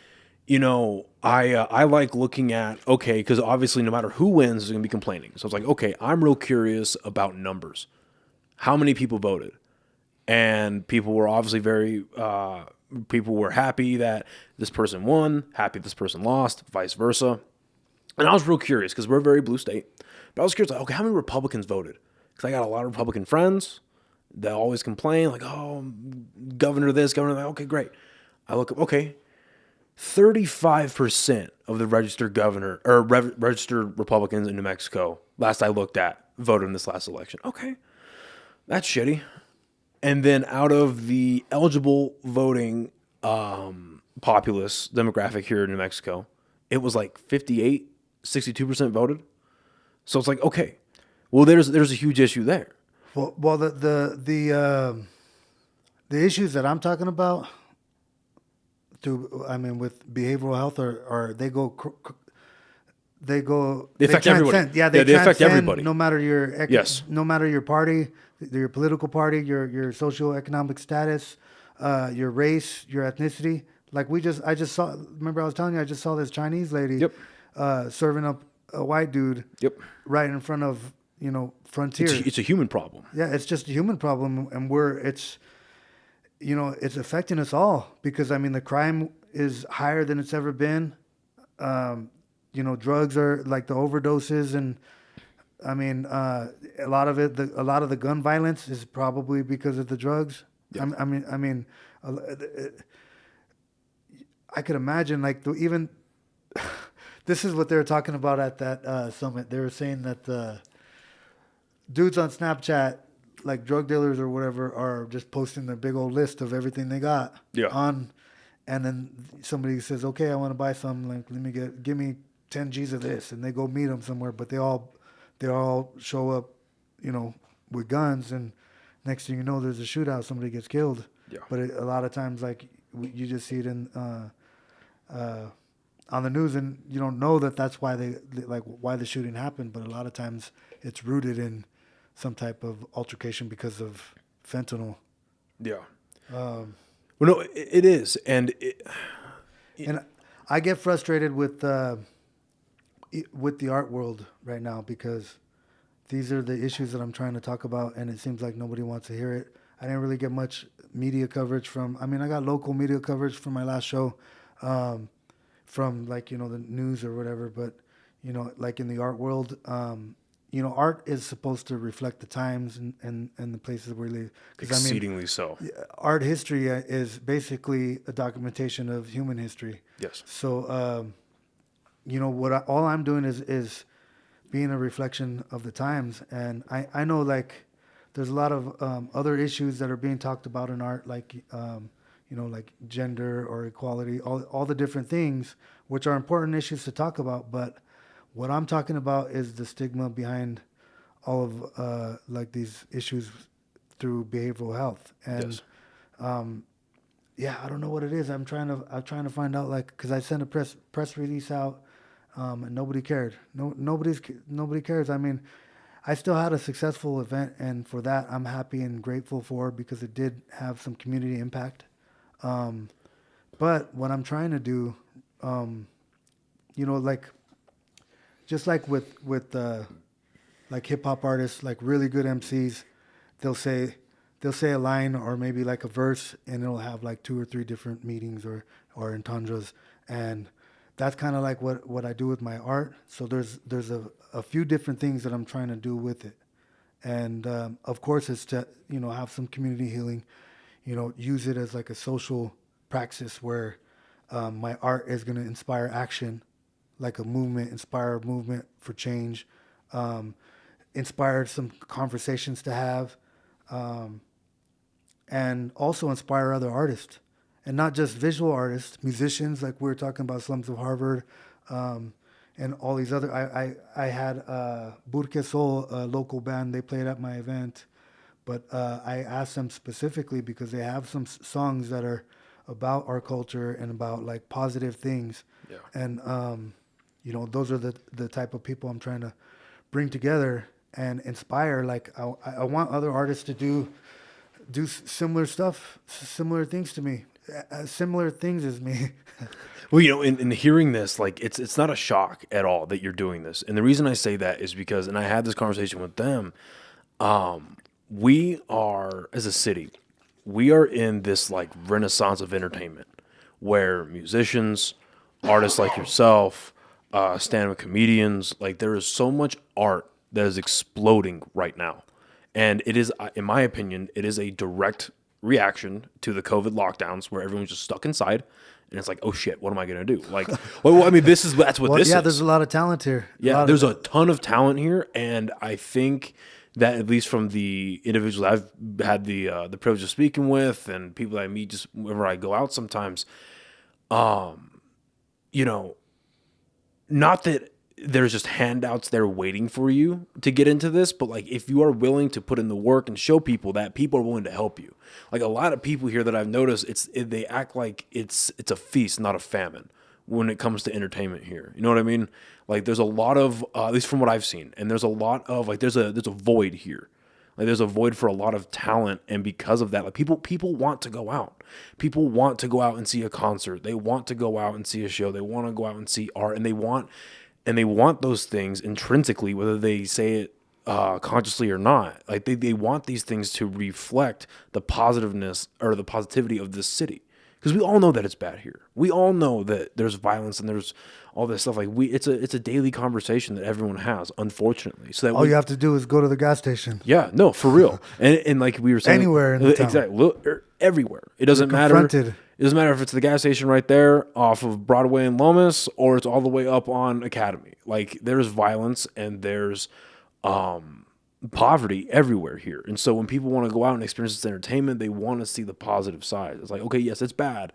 I like looking at, okay, because obviously no matter who wins, is going to be complaining. So it's like, okay, I'm real curious about numbers. How many people voted? And people were obviously people were happy that this person won, happy this person lost, vice versa. And I was real curious because we're a very blue state. But I was curious, like, okay, how many Republicans voted? Because I got a lot of Republican friends that always complain, like, oh, governor this, governor that. Okay, great. I look up, okay, 35% of the registered registered Republicans in New Mexico, last I looked at, voted in this last election. Okay, that's shitty. And then out of the eligible voting populace demographic here in New Mexico, it was like 62% voted. So it's like, okay, well, there's a huge issue there. Well, the issues that I'm talking about with behavioral health are they affect everybody. Yeah, they affect everybody. No matter no matter your party, your political party, your socioeconomic status, your race, your ethnicity. Like I just saw. Remember, I was telling you, I just saw this Chinese lady, serving up a white dude, right in front of Frontier. It's a human problem. Yeah, it's just a human problem, and it's affecting us all because the crime is higher than it's ever been. Drugs are like the overdoses, and a lot of the gun violence is probably because of the drugs. Yeah. I could imagine even this is what they were talking about at that summit. They were saying that the dudes on Snapchat, like drug dealers or whatever, are just posting their big old list of everything they got on, and then somebody says, "Okay, I want to buy some. Like, give me 10 G's of this," and they go meet them somewhere, but they all show up, with guns, and next thing you know, there's a shootout. Somebody gets killed. Yeah. But a lot of times, like you just see it in on the news, and you don't know that that's why why the shooting happened. But a lot of times, it's rooted in some type of altercation because of fentanyl. Yeah. Well, no, it is, and I get frustrated with the art world right now because these are the issues that I'm trying to talk about, and it seems like nobody wants to hear it. I didn't really get much media coverage from. I mean, I got local media coverage from my last show, from like the news or whatever. But like in the art world, art is supposed to reflect the times and the places where we live. Exceedingly so. Art history is basically a documentation of human history. Yes. So, all I'm doing is being a reflection of the times. And I know, like, there's a lot of other issues that are being talked about in art, like, like gender or equality, all the different things, which are important issues to talk about. But what I'm talking about is the stigma behind all of like these issues through behavioral health. And I don't know what it is. I'm trying to find out, like, because I sent a press release out, and nobody cared. Nobody cares. I mean, I still had a successful event, and for that I'm happy and grateful for, because it did have some community impact. But what I'm trying to do, like, just like with like hip hop artists, like really good MCs, they'll say a line or maybe like a verse, and it'll have like 2 or 3 different meanings or entendres, and that's kind of like what I do with my art. So there's a few different things that I'm trying to do with it, and of course it's to have some community healing, use it as like a social praxis where my art is going to inspire action, like a movement, inspire a movement for change, inspire some conversations to have, and also inspire other artists, and not just visual artists, musicians, like we were talking about Slums of Harvard, and all these other. I had Burke Soul, a local band. They played at my event, but I asked them specifically because they have some songs that are about our culture and about like positive things. Yeah. And those are the type of people I'm trying to bring together and inspire. Like I want other artists to do similar stuff, similar things to me, similar things as me. Well, in hearing this, like it's not a shock at all that you're doing this. And the reason I say that is because, and I had this conversation with them, we are, as a city, we are in this like renaissance of entertainment where musicians, artists like yourself, stand-up comedians, like there is so much art that is exploding right now. And it is, in my opinion, it is a direct reaction to the COVID lockdowns where everyone's just stuck inside. And it's like, oh shit, what am I going to do? Like, well, I mean, that's what this is. Yeah, there's a lot of talent here. Yeah, there's a ton of talent here. And I think that, at least from the individuals I've had the privilege of speaking with and people that I meet just whenever I go out sometimes, not that there's just handouts there waiting for you to get into this, but like if you are willing to put in the work and show people that, people are willing to help you. Like a lot of people here that I've noticed, they act like it's a feast, not a famine, when it comes to entertainment here. You know what I mean? Like there's a lot of, at least from what I've seen, and there's a lot of like there's a void here. Like there's a void for a lot of talent, and because of that, like people want to go out. People want to go out and see a concert. They want to go out and see a show. They want to go out and see art, and they want those things intrinsically, whether they say it consciously or not. Like they want these things to reflect the positiveness or the positivity of this city, because we all know that it's bad here. We all know that there's violence and there's all this stuff. Like it's a daily conversation that everyone has, unfortunately. So that all you have to do is go to the gas station. Yeah, no, for real. And like we were saying, anywhere in the town. Exactly. Look, everywhere. It doesn't matter. It doesn't matter if it's the gas station right there off of Broadway and Lomas, or it's all the way up on Academy. Like there's violence and there's poverty everywhere here. And so when people want to go out and experience this entertainment, they want to see the positive side. It's like, okay, yes, it's bad,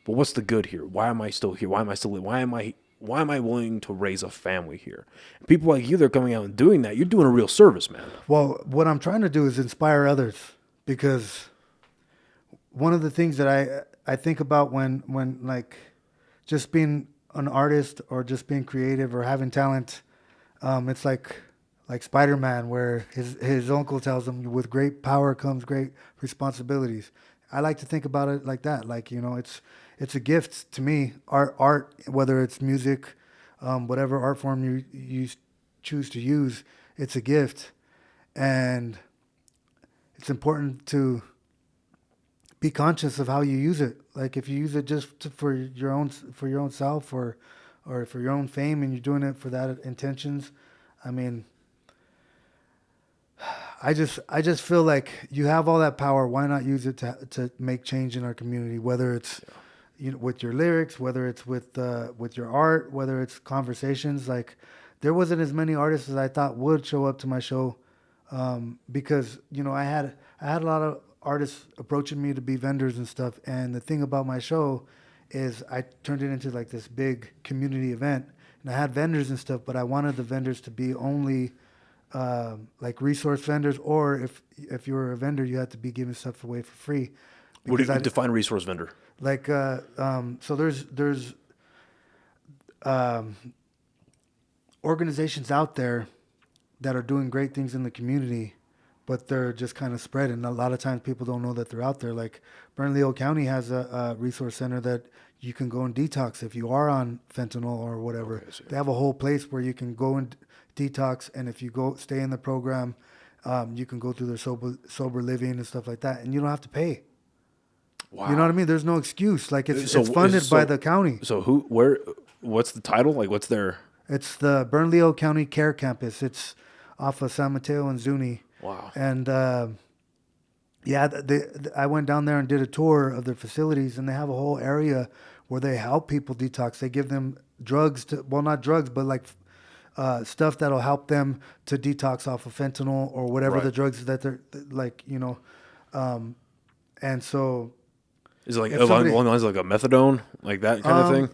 but what's the good here? Why am I still here? Why am I still living? Why am I willing to raise a family here? And people like you, they're coming out and doing that. You're doing a real service, man. Well, what I'm trying to do is inspire others, because one of the things that I think about when like just being an artist or just being creative or having talent, it's like Spider-Man, where his uncle tells him, with great power comes great responsibilities. I like to think about it like that. Like, it's a gift to me. Art, whether it's music, whatever art form you choose to use, it's a gift. And it's important to be conscious of how you use it. Like if you use it just for your own self or for your own fame, and you're doing it for that intentions, I mean, I just feel like you have all that power. Why not use it to make change in our community? Whether it's with your lyrics, whether it's with your art, whether it's conversations. Like there wasn't as many artists as I thought would show up to my show, because I had a lot of artists approaching me to be vendors and stuff. And the thing about my show is I turned it into like this big community event, and I had vendors and stuff, but I wanted the vendors to be only like resource vendors, or if you were a vendor, you had to be giving stuff away for free. What do you define resource vendor? Like, so there's organizations out there that are doing great things in the community, but they're just kind of spread. And a lot of times people don't know that they're out there. Like Bernalillo County has a resource center that you can go and detox if you are on fentanyl or whatever. Okay, they have a whole place where you can go and detox, and if you stay in the program, you can go through their sober living and stuff like that, and you don't have to pay. Wow. You know what I mean? There's no excuse. Like it's funded by the county. So what's the title? Like what's their? It's the Bernalillo County Care Campus. It's off of San Mateo and Zuni. Wow. And I went down there and did a tour of their facilities, and they have a whole area where they help people detox. They give them drugs not drugs, but like stuff that'll help them to detox off of fentanyl or whatever the drugs that they're like, and so. Is it like along the lines of like a methadone, like that kind of thing?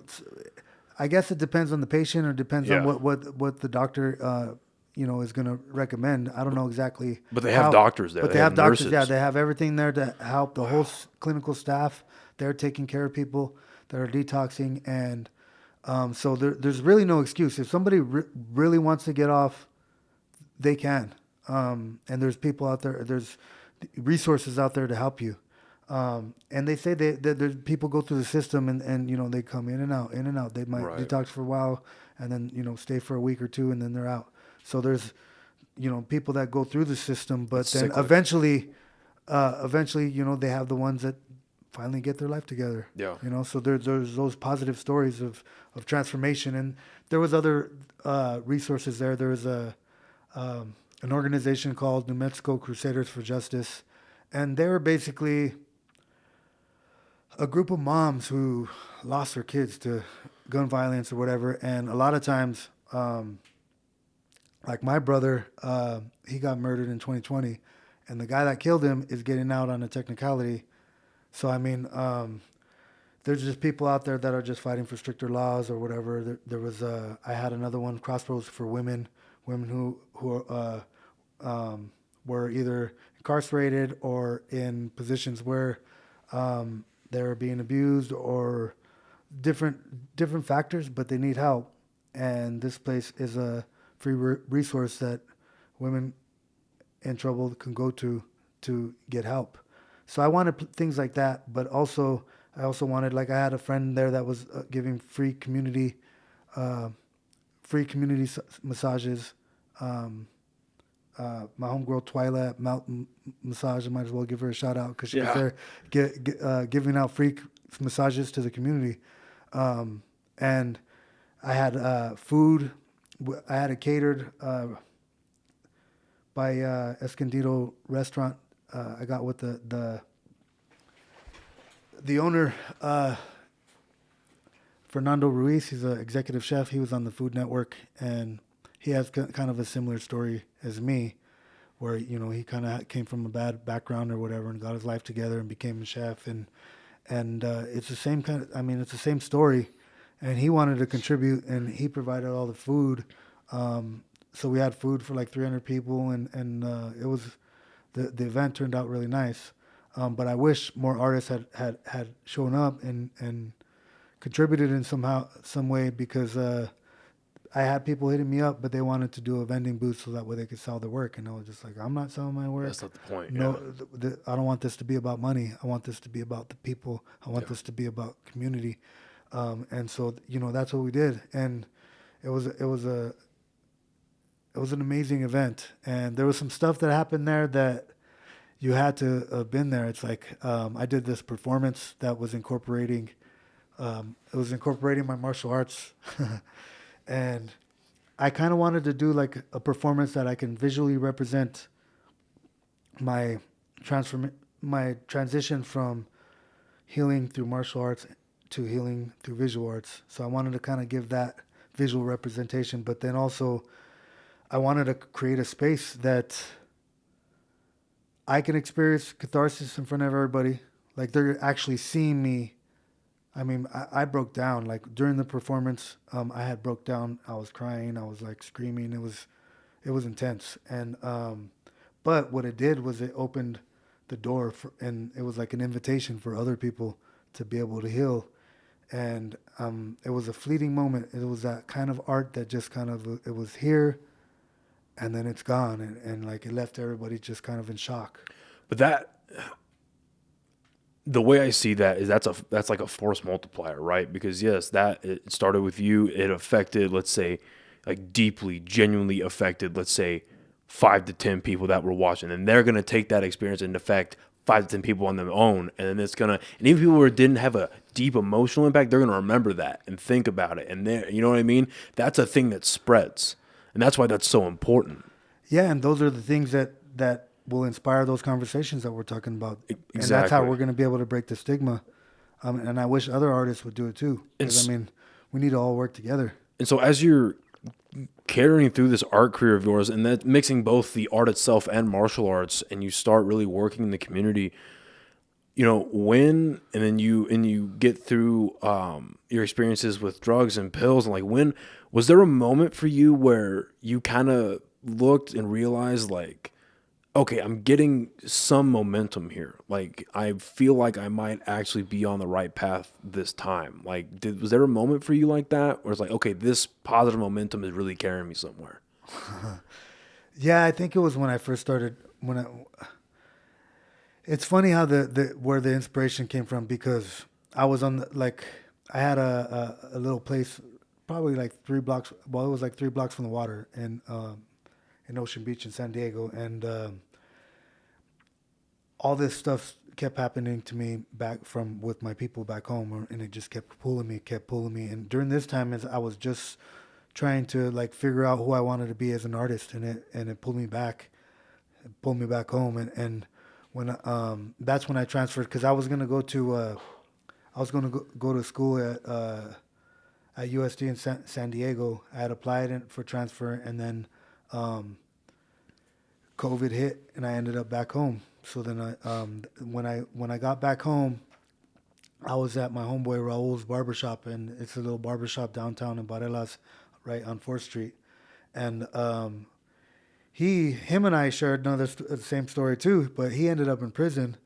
I guess it depends on the patient, or depends on what the doctor is going to recommend. I don't know exactly. But they have doctors there. But they have doctors. Nurses. Yeah, they have everything there to help the whole clinical staff. They're taking care of people that are detoxing, and so there's really no excuse. If somebody really wants to get off, they can. And there's people out there. There's resources out there to help you. And they say that there's people go through the system and they come in and out. They might detox for a while and then, stay for a week or two and then they're out. So there's, people that go through the system, but it's then cyclic. Eventually, they have the ones that finally get their life together. Yeah. So there's those positive stories of transformation. And there was other, resources there. There was an organization called New Mexico Crusaders for Justice. And they were basically a group of moms who lost their kids to gun violence or whatever. And a lot of times, like my brother, he got murdered in 2020, and the guy that killed him is getting out on a technicality. So, I mean, there's just people out there that are just fighting for stricter laws or whatever. There was, I had another one, Crossroads for women who were either incarcerated or in positions where they're being abused or different factors, but they need help. And this place is a free resource that women in trouble can go to get help. So I wanted things like that, but I also wanted, like I had a friend there that was giving free community massages. My homegirl Twyla at Mountain Massage, I might as well give her a shout out because she was there giving out free massages to the community. And I had food. I had it catered by Escondido Restaurant. I got with the owner, Fernando Ruiz. He's an executive chef. He was on the Food Network, and he has kind of a similar story as me, where, he kind of came from a bad background or whatever and got his life together and became a chef. And it's the same it's the same story. And he wanted to contribute, and he provided all the food. So we had food for like 300 people, and it was, the event turned out really nice. But I wish more artists had shown up and contributed in some way, because I had people hitting me up, but they wanted to do a vending booth so that way they could sell their work. And I was just like, I'm not selling my work. That's not the point. No, I don't want this to be about money. I want this to be about the people. I want this to be about community. And so, that's what we did. And it was an amazing event. And there was some stuff that happened there that, you had to have been there. It's like I did this performance that was incorporating my martial arts, and I kind of wanted to do like a performance that I can visually represent my my transition from healing through martial arts to healing through visual arts. So I wanted to kind of give that visual representation, but then also I wanted to create a space that I can experience catharsis in front of everybody. Like they're actually seeing me. I mean, I broke down like during the performance. I had broke down. I was crying. I was like screaming. It was intense. And but what it did was it opened the door for, and it was like an invitation for other people to be able to heal. And it was a fleeting moment. It was that kind of art that just kind of it was here, and then it's gone, and like it left everybody just kind of in shock. But that, the way I see that is that's like a force multiplier, right? Because yes, that it started with you. It affected, let's say, like deeply, genuinely affected, let's say, 5 to 10 people that were watching, and they're gonna take that experience and affect 5 to 10 people on their own, and then it's gonna, and even people who didn't have a deep emotional impact, they're gonna remember that and think about it, and there, you know what I mean? That's a thing that spreads, and that's why that's so important. Yeah, and those are the things that will inspire those conversations that we're talking about. Exactly. And that's how we're going to be able to break the stigma. And I wish other artists would do it too. Because, I mean, we need to all work together. And so as you're carrying through this art career of yours, and that mixing both the art itself and martial arts, and you start really working in the community, you know, when, and then you get through your experiences with drugs and pills, and like, when, was there a moment for you where you kind of looked and realized like, okay, I'm getting some momentum here. Like, I feel like I might actually be on the right path this time. Like, was there a moment for you like that? Where it's like, okay, this positive momentum is really carrying me somewhere? Yeah, I think it was when I first started, it's funny how where the inspiration came from, because I was on I had a little place, probably like 3 blocks, well, it was like 3 blocks from the water, and in Ocean Beach in San Diego, and all this stuff kept happening to me back from with my people back home, and it just kept pulling me. And during this time, as I was just trying to like figure out who I wanted to be as an artist, and it pulled me back home, and when that's when I transferred, because I was gonna go to go to school at USD in San Diego. I had applied for transfer, and then COVID hit, and I ended up back home. So then when I got back home, I was at my homeboy Raul's barbershop, and it's a little barbershop downtown in Barelas, right on 4th Street. And him and I shared the same story too, but he ended up in prison.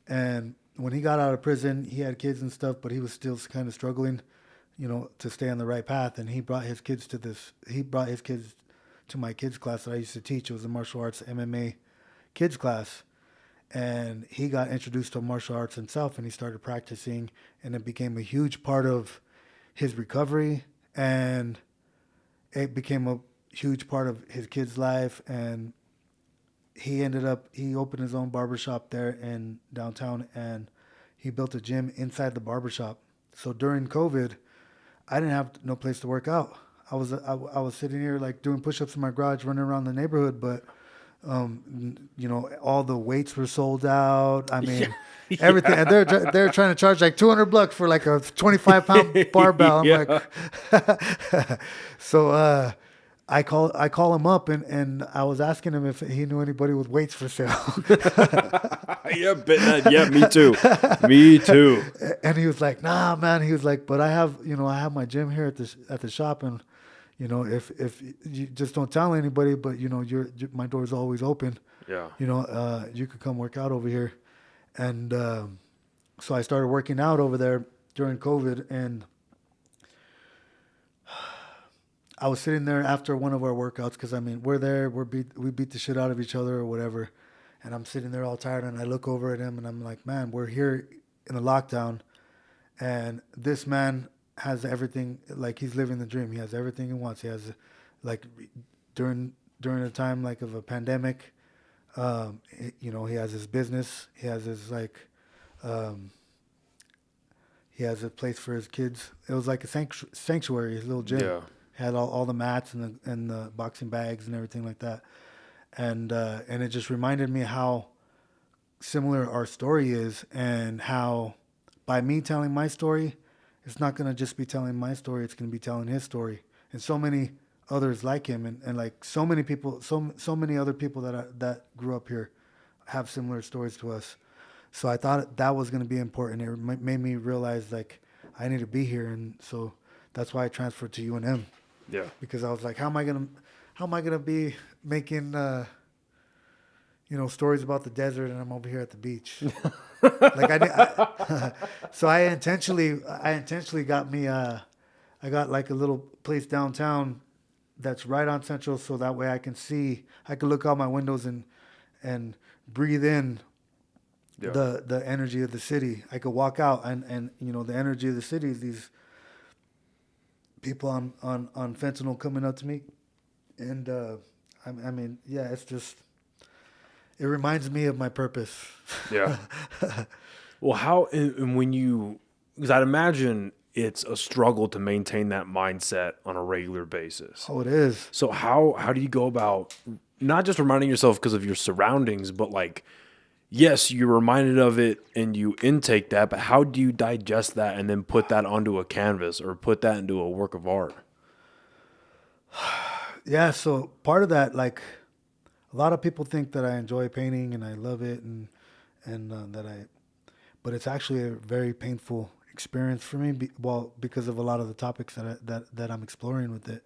And when he got out of prison, he had kids and stuff, but he was still kind of struggling, you know, to stay on the right path. And he brought his kids to my kids class that I used to teach. It was a martial arts MMA kids class. And he got introduced to martial arts himself, and he started practicing, and it became a huge part of his recovery, and it became a huge part of his kid's life. And he opened his own barbershop there in downtown, and he built a gym inside the barbershop. So during COVID, I didn't have no place to work out. I was sitting here like doing push-ups in my garage, running around the neighborhood, but you know, all the weights were sold out. I mean, everything. And they're trying to charge like $200 for like a 25-pound barbell. I'm like, so I call him up, and I was asking him if he knew anybody with weights for sale. Yeah, me too. And he was like, nah, man. He was like, but I have my gym here at the shop, and you know, if you just don't tell anybody, but you know, my door's always open. Yeah. You know, you could come work out over here, and so I started working out over there during COVID, and I was sitting there after one of our workouts, because I mean, we beat the shit out of each other or whatever, and I'm sitting there all tired, and I look over at him, and I'm like, man, we're here in a lockdown, and this man has everything. Like, he's living the dream. He has everything he wants. He has, like, during a time like of a pandemic, He has his business. He has his um, he has a place for his kids. It was like a sanctuary, his little gym. Yeah. Had all the mats and the boxing bags and everything like that. And it just reminded me how similar our story is, and how by me telling my story, it's not gonna just be telling my story. It's gonna be telling his story, and so many others like him, and like so many people, so many other people that grew up here have similar stories to us. So I thought that was going to be important. It made me realize like I need to be here, and so that's why I transferred to UNM, Yeah. because I was like, how am I gonna be making stories about the desert, and I'm over here at the beach. So I intentionally got me I got like a little place downtown that's right on Central, so that way I can look out my windows and breathe in Yeah. the energy of the city. I could walk out and the energy of the city is these people on fentanyl coming up to me, and I mean, yeah, it's just, it reminds me of my purpose. Yeah. Well, how, and when you, because I'd imagine it's a struggle to maintain that mindset on a regular basis. Oh, it is. So how do you go about not just reminding yourself because of your surroundings, but like, yes, you're reminded of it and you intake that, but how do you digest that and then put that onto a canvas or put that into a work of art? Yeah, so part of that, like, a lot of people think that I enjoy painting and I love it, and but it's actually a very painful experience for me. Because of a lot of the topics that I'm exploring with it.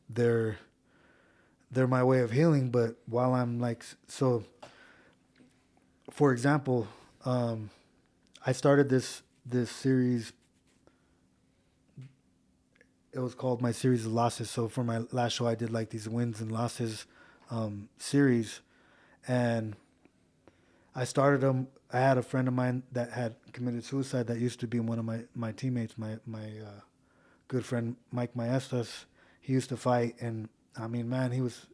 They're my way of healing, but while I'm like, so, for example, I started this series. It was called my series of losses. So for my last show, I did like these wins and losses series, and I started them. I had a friend of mine that had committed suicide that used to be one of my teammates, my good friend Mike Maestas. He used to fight, and I mean, man, he was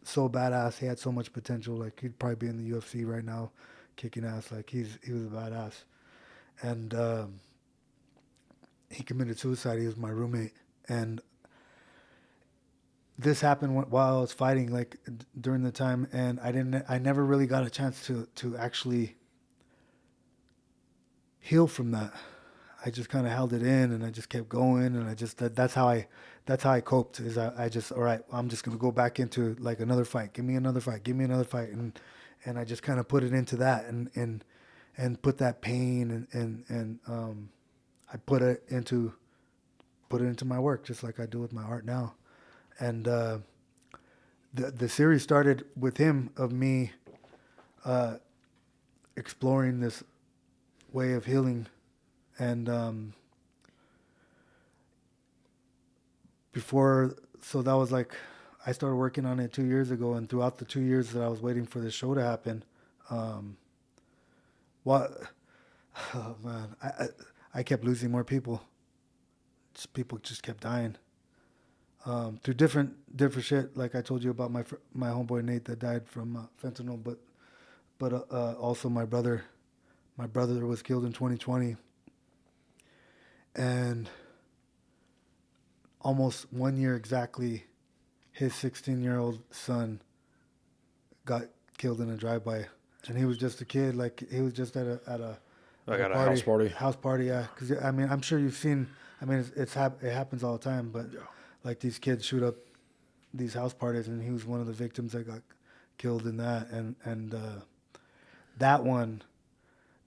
so badass. He had so much potential. Like, he'd probably be in the UFC right now, kicking ass. Like, he was a badass, and he committed suicide. He was my roommate, and this happened while I was fighting, like during the time, and I never really got a chance to actually heal from that. I just kind of held it in, and I just kept going, and that's how I coped. Is I just, all right, I'm just gonna go back into like another fight. Give me another fight. Give me another fight, and I just kind of put it into that, and put that pain and I put it into my work, just like I do with my art now. And the series started with him, of me exploring this way of healing, and so that was like, I started working on it 2 years ago, and throughout the 2 years that I was waiting for this show to happen, what oh man, I kept losing more people. People just kept dying. Through different shit, like I told you about my homeboy Nate that died from fentanyl, but also my brother was killed in 2020, and almost 1 year exactly, his 16-year-old son got killed in a drive-by, and he was just a kid, like he was just at a house party, yeah. Because I mean, I'm sure you've seen. I mean, it happens all the time, but. Yeah. Like, these kids shoot up these house parties, and he was one of the victims that got killed in that. And that one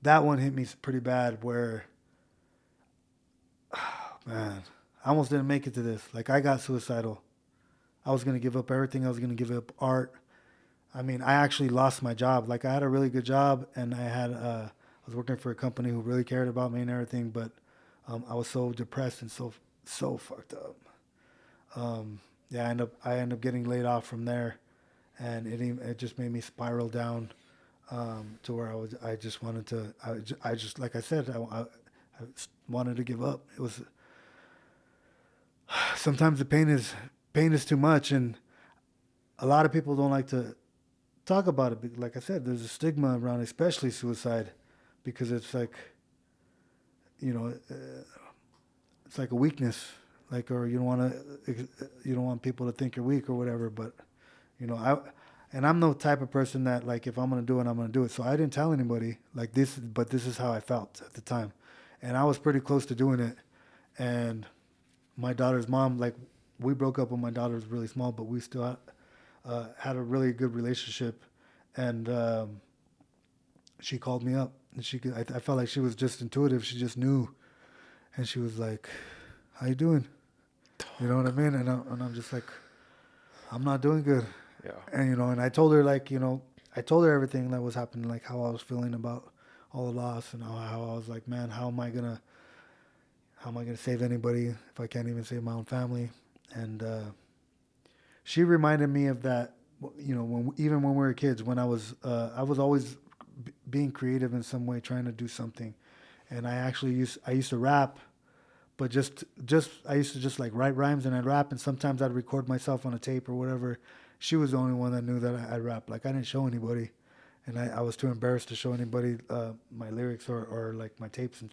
hit me pretty bad, where, man, I almost didn't make it to this. Like, I got suicidal. I was going to give up everything. I was going to give up art. I mean, I actually lost my job. Like, I had a really good job, and I was working for a company who really cared about me and everything, but I was so depressed and so fucked up. I end up getting laid off from there, and it just made me spiral down to where I just wanted to. I just, like I said, I wanted to give up. It was, sometimes the pain is too much, and a lot of people don't like to talk about it. Like I said, there's a stigma around, especially suicide, because it's like, you know, it's like a weakness, like, or you don't want people to think you're weak or whatever. But, you know, I'm no type of person that, like, if I'm gonna do it, I'm gonna do it. So I didn't tell anybody like this, but this is how I felt at the time, and I was pretty close to doing it. And my daughter's mom, like, we broke up when my daughter was really small, but we still had a really good relationship. And she called me up, and I felt like she was just intuitive. She just knew, and she was like, "How you doing?" You know what I mean? And I'm just like, "I'm not doing good." Yeah. And you know, and I told her, like, you know, I told her everything that was happening, like how I was feeling about all the loss, and how I was like, man, how am I gonna save anybody if I can't even save my own family? And she reminded me of that, you know, even when we were kids, when I was always being creative in some way, trying to do something. And I used to rap, but I used to just like write rhymes and I'd rap, and sometimes I'd record myself on a tape or whatever. She was the only one that knew that I rap. Like, I didn't show anybody, and I was too embarrassed to show anybody my lyrics or like my tapes.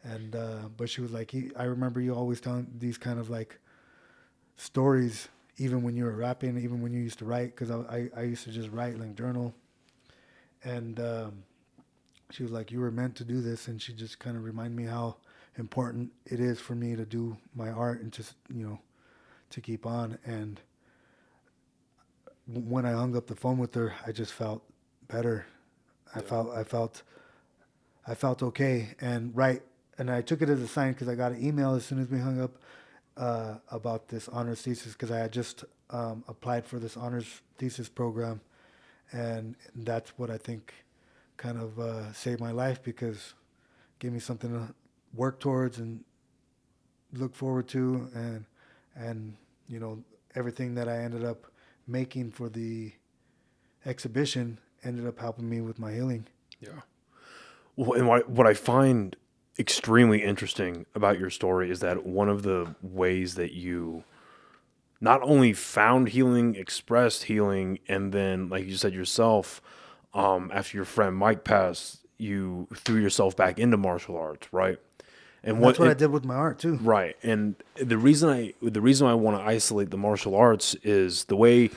And but she was like, I remember you always telling these kind of like stories, even when you were rapping, even when you used to write, because I used to just write, like, journal. And she was like, you were meant to do this. And she just kind of reminded me how important it is for me to do my art and just, you know, to keep on. And when I hung up the phone with her, I just felt better. I felt okay and right. And I took it as a sign, because I got an email as soon as we hung up about this honors thesis, because I had just applied for this honors thesis program. And that's what I think kind of saved my life, because it gave me something to work towards and look forward to. And you know, everything that I ended up making for the exhibition ended up helping me with my healing. Yeah. Well, and what I find extremely interesting about your story is that one of the ways that you not only found healing, expressed healing, and then, like you said yourself, after your friend Mike passed, you threw yourself back into martial arts, right? And that's what I did with my art too. Right. And the reason I want to isolate the martial arts is the way,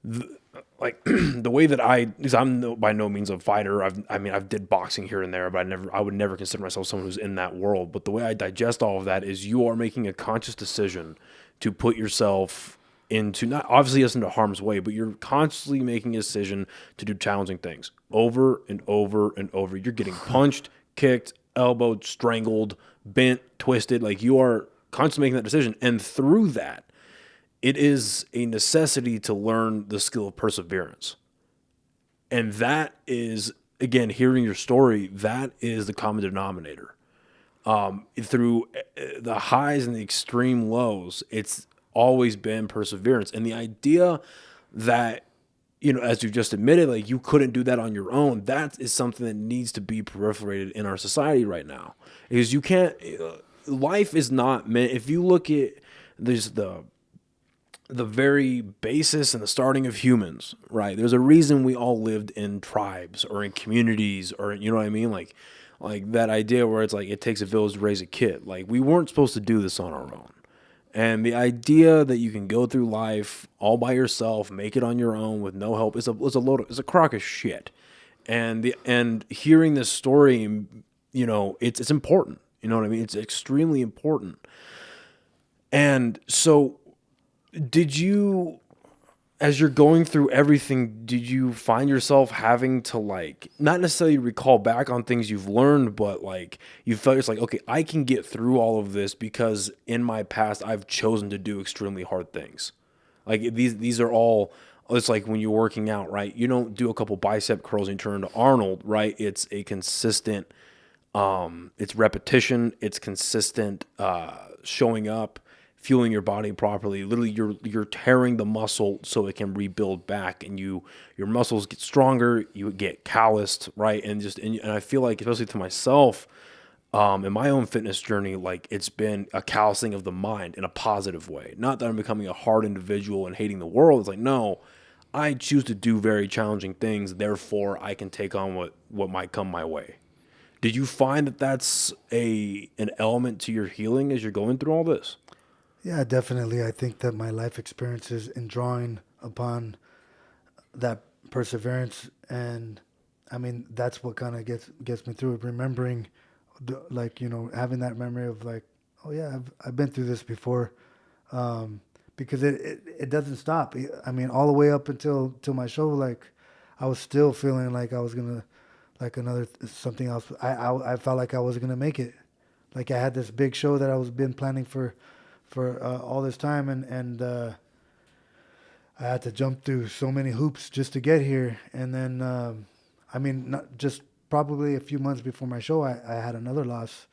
the way that because I'm by no means a fighter. I've did boxing here and there, but I would never consider myself someone who's in that world. But the way I digest all of that is you are making a conscious decision to put yourself into, not obviously into harm's way, but you're constantly making a decision to do challenging things over and over and over. You're getting punched, kicked, elbowed, strangled, bent, twisted. Like, you are constantly making that decision. And through that, it is a necessity to learn the skill of perseverance. And that is, again, hearing your story, that is the common denominator. Through the highs and the extreme lows, it's always been perseverance. And the idea that, you know, as you've just admitted, like, you couldn't do that on your own, that is something that needs to be proliferated in our society right now. Because you can't, life is not meant, if you look at, there's the very basis and the starting of humans, right? There's a reason we all lived in tribes or in communities, or, you know what I mean? Like that idea where it's like, it takes a village to raise a kid. Like, we weren't supposed to do this on our own. And the idea that you can go through life all by yourself, make it on your own with no help, is a crock of shit. And hearing this story, you know, it's important. You know what I mean? It's extremely important. And so, did you, as you're going through everything, did you find yourself having to, like, not necessarily recall back on things you've learned, but like, you felt it's like, okay, I can get through all of this because in my past I've chosen to do extremely hard things. Like, these are all, it's like when you're working out, right? You don't do a couple bicep curls and turn to Arnold, right? It's a consistent, it's repetition, it's consistent showing up, fueling your body properly. Literally, you're tearing the muscle so it can rebuild back, and your muscles get stronger, you get calloused, right? And I feel like, especially to myself, in my own fitness journey, like, it's been a callousing of the mind in a positive way. Not that I'm becoming a hard individual and hating the world. It's like, no, I choose to do very challenging things, therefore I can take on what might come my way. Did you find that that's an element to your healing as you're going through all this? Yeah, definitely. I think that my life experiences in drawing upon that perseverance, and I mean that's what kind of gets me through it. Remembering, like, having that memory of like, oh yeah, I've been through this before, because it doesn't stop. I mean, all the way up until my show, like I was still feeling like I was gonna, like, another something else. I felt like I was gonna make it. Like I had this big show that I was been planning for all this time, and I had to jump through so many hoops just to get here. And then, I mean, not just probably a few months before my show, I had another loss.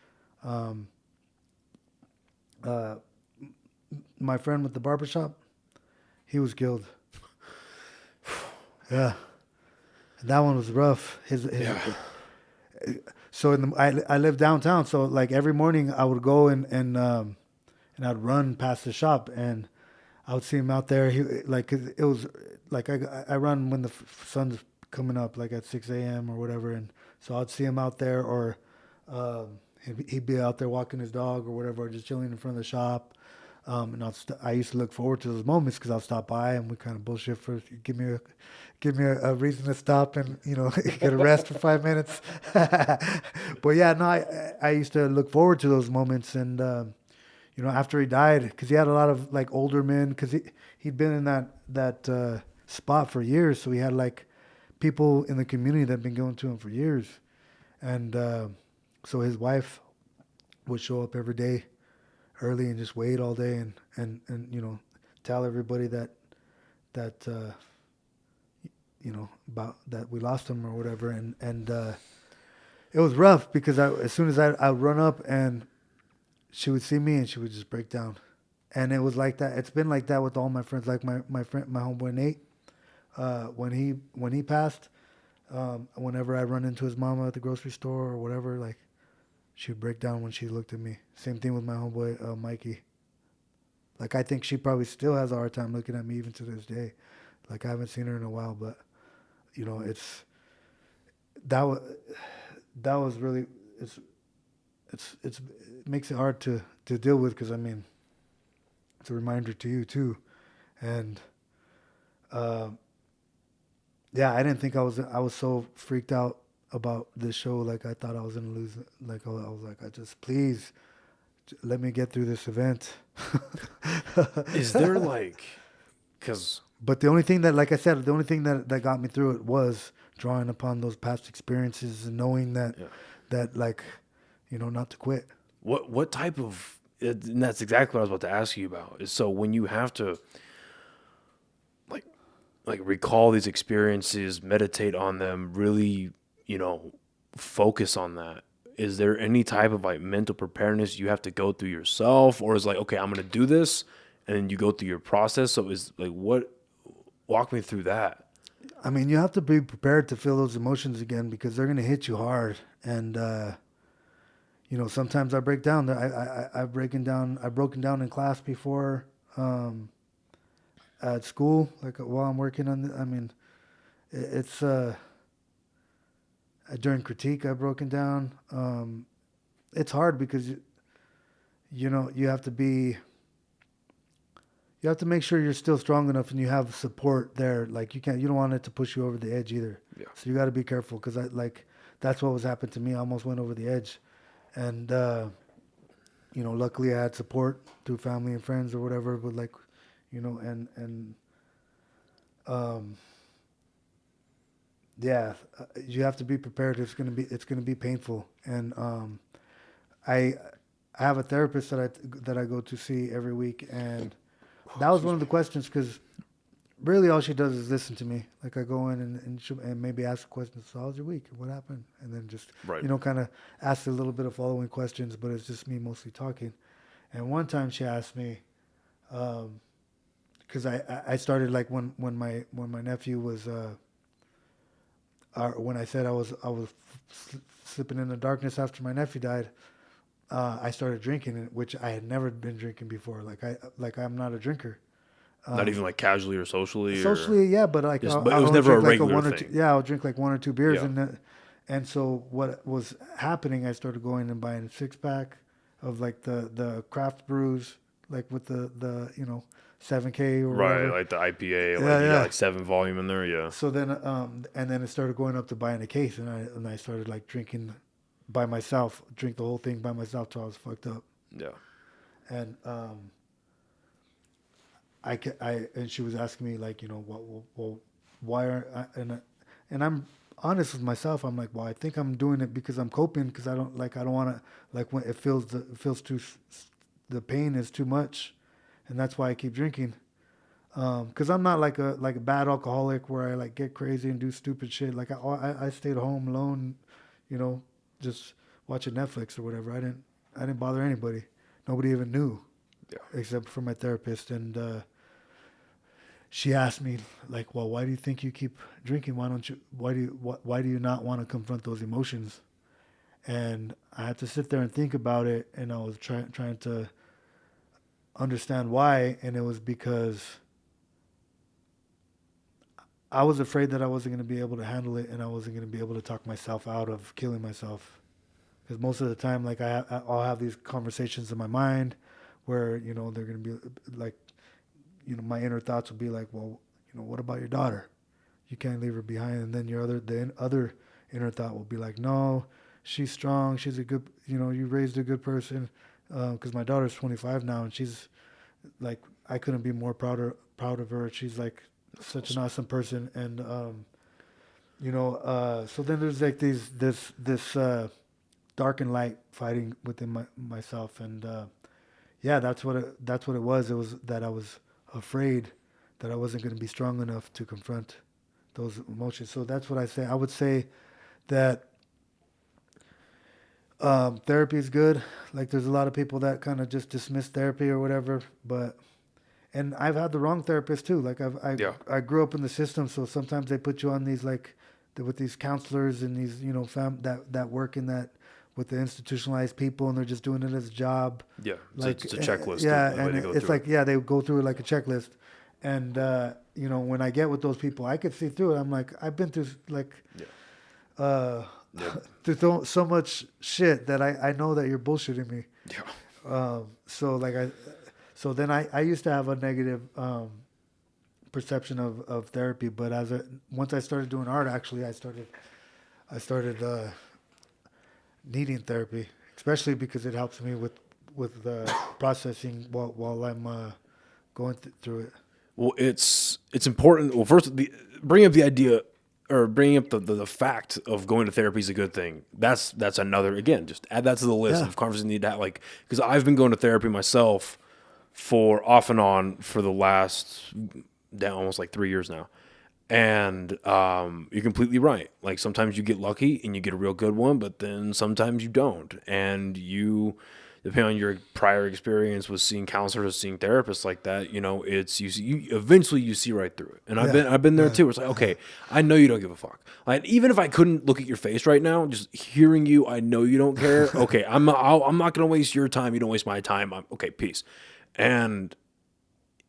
Um, uh, my friend with the barbershop, he was killed. Yeah, that one was rough. Yeah. So I live downtown, so like every morning I would go and I'd run past the shop, and I would see him out there. He like 'cause it was like I run when the sun's coming up, like at 6 a.m. or whatever, and so I'd see him out there, or he'd be out there walking his dog or whatever, or just chilling in front of the shop. And I used to look forward to those moments because I'll stop by and we kind of bullshit for give me a reason to stop and get a rest for 5 minutes. But yeah, no, I used to look forward to those moments, and after he died, because he had a lot of like older men, because he'd been in that spot for years, so he had like people in the community that'd been going to him for years, and so his wife would show up every day early and just wait all day and tell everybody that about that we lost him or whatever, and it was rough because as soon as I would run up, and she would see me and she would just break down. And it was like that. It's been like that with all my friends. Like my friend, my homeboy Nate, when he passed, whenever I run into his mama at the grocery store or whatever, like she would break down when she looked at me. Same thing with my homeboy Mikey. Like I think she probably still has a hard time looking at me even to this day. Like I haven't seen her in a while, but it's that was really it makes it hard to deal with, because I mean it's a reminder to you too, and yeah, I didn't think I was so freaked out about this show. Like I thought I was gonna lose it. Like I was like, I just, please let me get through this event. Is there like, because but the only thing that, like I said, the only thing that got me through it was drawing upon those past experiences and knowing that like, not to quit. what type of, and that's exactly what I was about to ask you about, is so when you have to like recall these experiences, meditate on them, really, focus on that. Is there any type of like mental preparedness you have to go through yourself, or is like, okay, I'm going to do this, and then you go through your process? So is like, walk me through that. I mean, you have to be prepared to feel those emotions again, because they're going to hit you hard. And, sometimes I break down. I've broken down in class before, at school, like while I'm working on I mean, it's during critique I've broken down. It's hard because you have to make sure you're still strong enough and you have support there. Like you don't want it to push you over the edge either. Yeah. So you got to be careful, because that's what was happened to me. I almost went over the edge, and luckily I had support through family and friends or whatever. But like, yeah, you have to be prepared. It's gonna be painful, and I have a therapist that I go to see every week, and that was one of the questions, because really all she does is listen to me. Like I go in and maybe ask questions. So how's your week? What happened? And then just kind of ask a little bit of following questions, but it's just me mostly talking. And one time she asked me, because I started like when my nephew was when I said I was slipping in the darkness after my nephew died, I started drinking, which I had never been drinking before. Like I'm not a drinker, Not even like casually or socially. Socially, yeah, but like but it was never a regular thing. I'll drink like 1 or 2 beers, and so what was happening? I started going and buying a 6-pack of like the craft brews, like with the 7K or whatever. Like the IPA, like you got like 7 volume in there, yeah. So then, and then it started going up to buying a case, and I started like drinking by myself, drink the whole thing by myself till I was fucked up. Yeah. And and she was asking me like, why are and I'm honest with myself. I'm like, well, I think I'm doing it because I'm coping, because I don't want to, like, when it feels too, the pain is too much, and that's why I keep drinking. Because I'm not like a bad alcoholic where I like get crazy and do stupid shit. Like I stayed home alone, just watching Netflix or whatever. I didn't bother anybody. Nobody even knew, except for my therapist. And she asked me like, well, why do you think you keep drinking? Why do you not want to confront those emotions? And I had to sit there and think about it, and I was trying to understand why, and it was because I was afraid that I wasn't going to be able to handle it, and I wasn't going to be able to talk myself out of killing myself. Because most of the time, like I'll have these conversations in my mind where they're going to be like, my inner thoughts will be like, well, what about your daughter? You can't leave her behind. And then the other inner thought will be like, no, she's strong. She's a good, you raised a good person. Because my daughter's 25 now, and she's like, I couldn't be more proud of her. She's like such an awesome person. And, so then there's like this dark and light fighting within myself. And, that's what it was. It was that I was afraid that I wasn't going to be strong enough to confront those emotions. So that's what I say. I would say that therapy is good. Like, there's a lot of people that kind of just dismiss therapy or whatever, and I've had the wrong therapist too. Like I grew up in the system, so sometimes they put you on these with these counselors and these that work in that with the institutionalized people, and they're just doing it as a job. Yeah, like it's a checklist. And it's like they go through it like a checklist. And when I get with those people, I could see through it. I'm like, I've been through through so much shit that I know that you're bullshitting me. Yeah. So then I used to have a negative perception of therapy, but once I started doing art, actually, I started needing therapy, especially because it helps me with processing while I'm going through it. Well, it's important. Well, first, bring up the idea, or bringing up the fact of going to therapy is a good thing. That's another, again, just add that to the list of conversations you need to have. Like, because I've been going to therapy myself for off and on for the last almost like 3 years now. And you're completely right. Like, sometimes you get lucky and you get a real good one, but then sometimes you don't. And depending on your prior experience with seeing counselors, seeing therapists like that, it's eventually you see right through it. And I've been there too. It's like, okay, I know you don't give a fuck. Like, even if I couldn't look at your face right now, just hearing you, I know you don't care. Okay, I'm not gonna waste your time. You don't waste my time. Okay, peace. And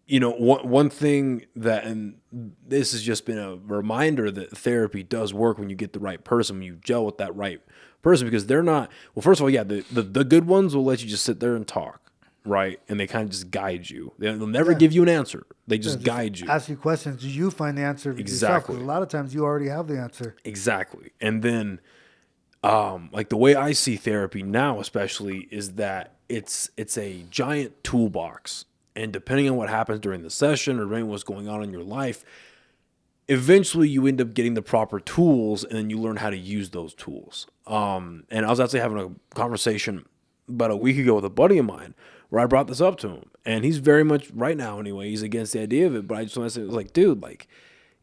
one thing that, and this has just been a reminder that therapy does work when you get the right person, when you gel with that right person, because they're not, well, first of all, the good ones will let you just sit there and talk, right? And they kind of just guide you. They'll never give you an answer. They just guide you. Ask you questions. Do you find the answer yourself? 'Cause a lot of times you already have the answer. Exactly. And then, like, the way I see therapy now, especially, is that it's a giant toolbox. And depending on what happens during the session or depending on what's going on in your life, eventually you end up getting the proper tools, and then you learn how to use those tools. And I was actually having a conversation about a week ago with a buddy of mine where I brought this up to him. And he's very much, right now anyway, he's against the idea of it. But I just want to say, it was like, dude, like,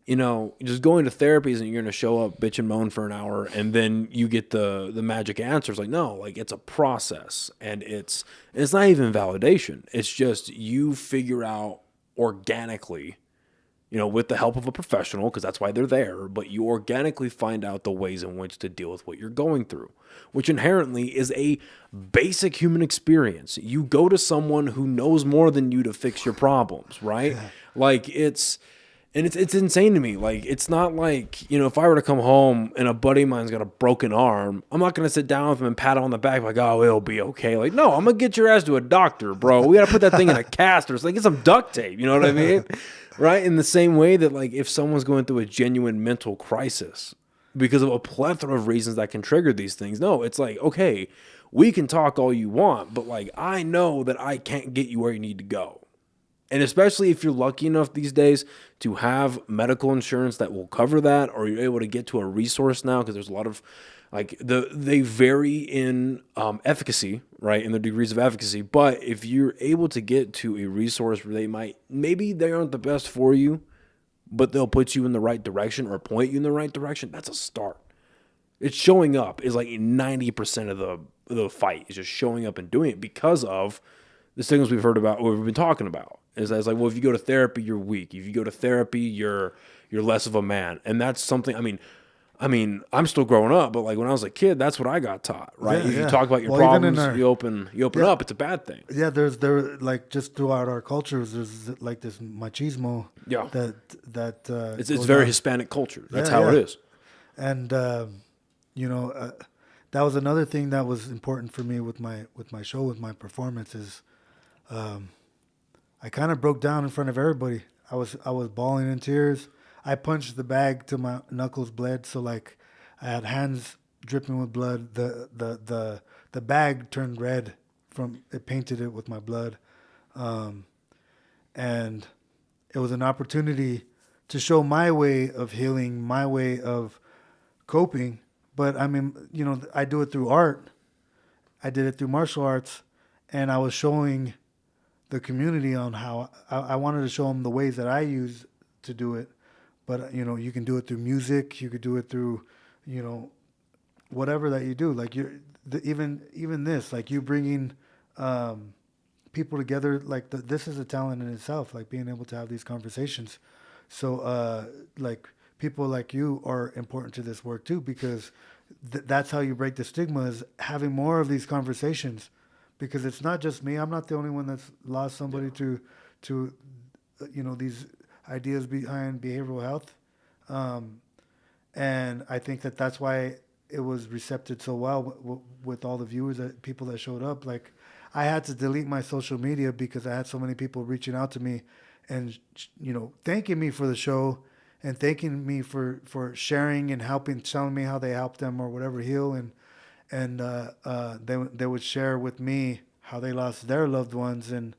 just going to therapy isn't you're going to show up, bitch and moan for an hour, and then you get the magic answers. Like, no, like, it's a process, and it's not even validation. It's just you figure out organically with the help of a professional, because that's why they're there, but you organically find out the ways in which to deal with what you're going through, which inherently is a basic human experience. You go to someone who knows more than you to fix your problems, right? Yeah. Like it's insane to me. Like, it's not like, if I were to come home and a buddy of mine's got a broken arm, I'm not going to sit down with him and pat him on the back like, oh, it'll be okay. Like, no, I'm going to get your ass to a doctor, bro. We got to put that thing in a cast or get some duct tape. You know what I mean? Right? In the same way that, like, if someone's going through a genuine mental crisis because of a plethora of reasons that can trigger these things, no, it's like, okay, we can talk all you want, but, like, I know that I can't get you where you need to go. And especially if you're lucky enough these days to have medical insurance that will cover that, or you're able to get to a resource now, because there's a lot of, like, they vary in efficacy, right, in the degrees of efficacy. But if you're able to get to a resource where maybe they aren't the best for you, but they'll put you in the right direction or point you in the right direction, that's a start. It's showing up is like 90% of the fight, is just showing up and doing it because of the things we've heard about, or we've been talking about. Is that it's like, well, if you go to therapy, you're weak. If you go to therapy, you're less of a man. And that's something, I mean, I'm still growing up, but like when I was a kid, that's what I got taught, right? If you talk about your problems, you open up, it's a bad thing. Yeah, there like just throughout our cultures, there's like this machismo. Yeah. That it's very Hispanic culture. That's how it is. And that was another thing that was important for me with my show, with my performances. I kind of broke down in front of everybody. I was bawling in tears. I punched the bag till my knuckles bled. So like, I had hands dripping with blood. The bag turned red from it, painted it with my blood, and it was an opportunity to show my way of healing, my way of coping. But I mean, I do it through art. I did it through martial arts, and I was showing the community on how I wanted to show them the ways that I use to do it. But, you can do it through music. You could do it through, whatever that you do. Like even this, like you bringing people together, like this is a talent in itself, like being able to have these conversations. So like people like you are important to this work too, because that's how you break the stigma, is having more of these conversations. Because it's not just me. I'm not the only one that's lost somebody to these ideas behind behavioral health. And I think that's why it was recepted so well with all the viewers, people that showed up. Like, I had to delete my social media because I had so many people reaching out to me and, thanking me for the show and thanking me for sharing and helping, telling me how they helped them or whatever heal. And they would share with me how they lost their loved ones, and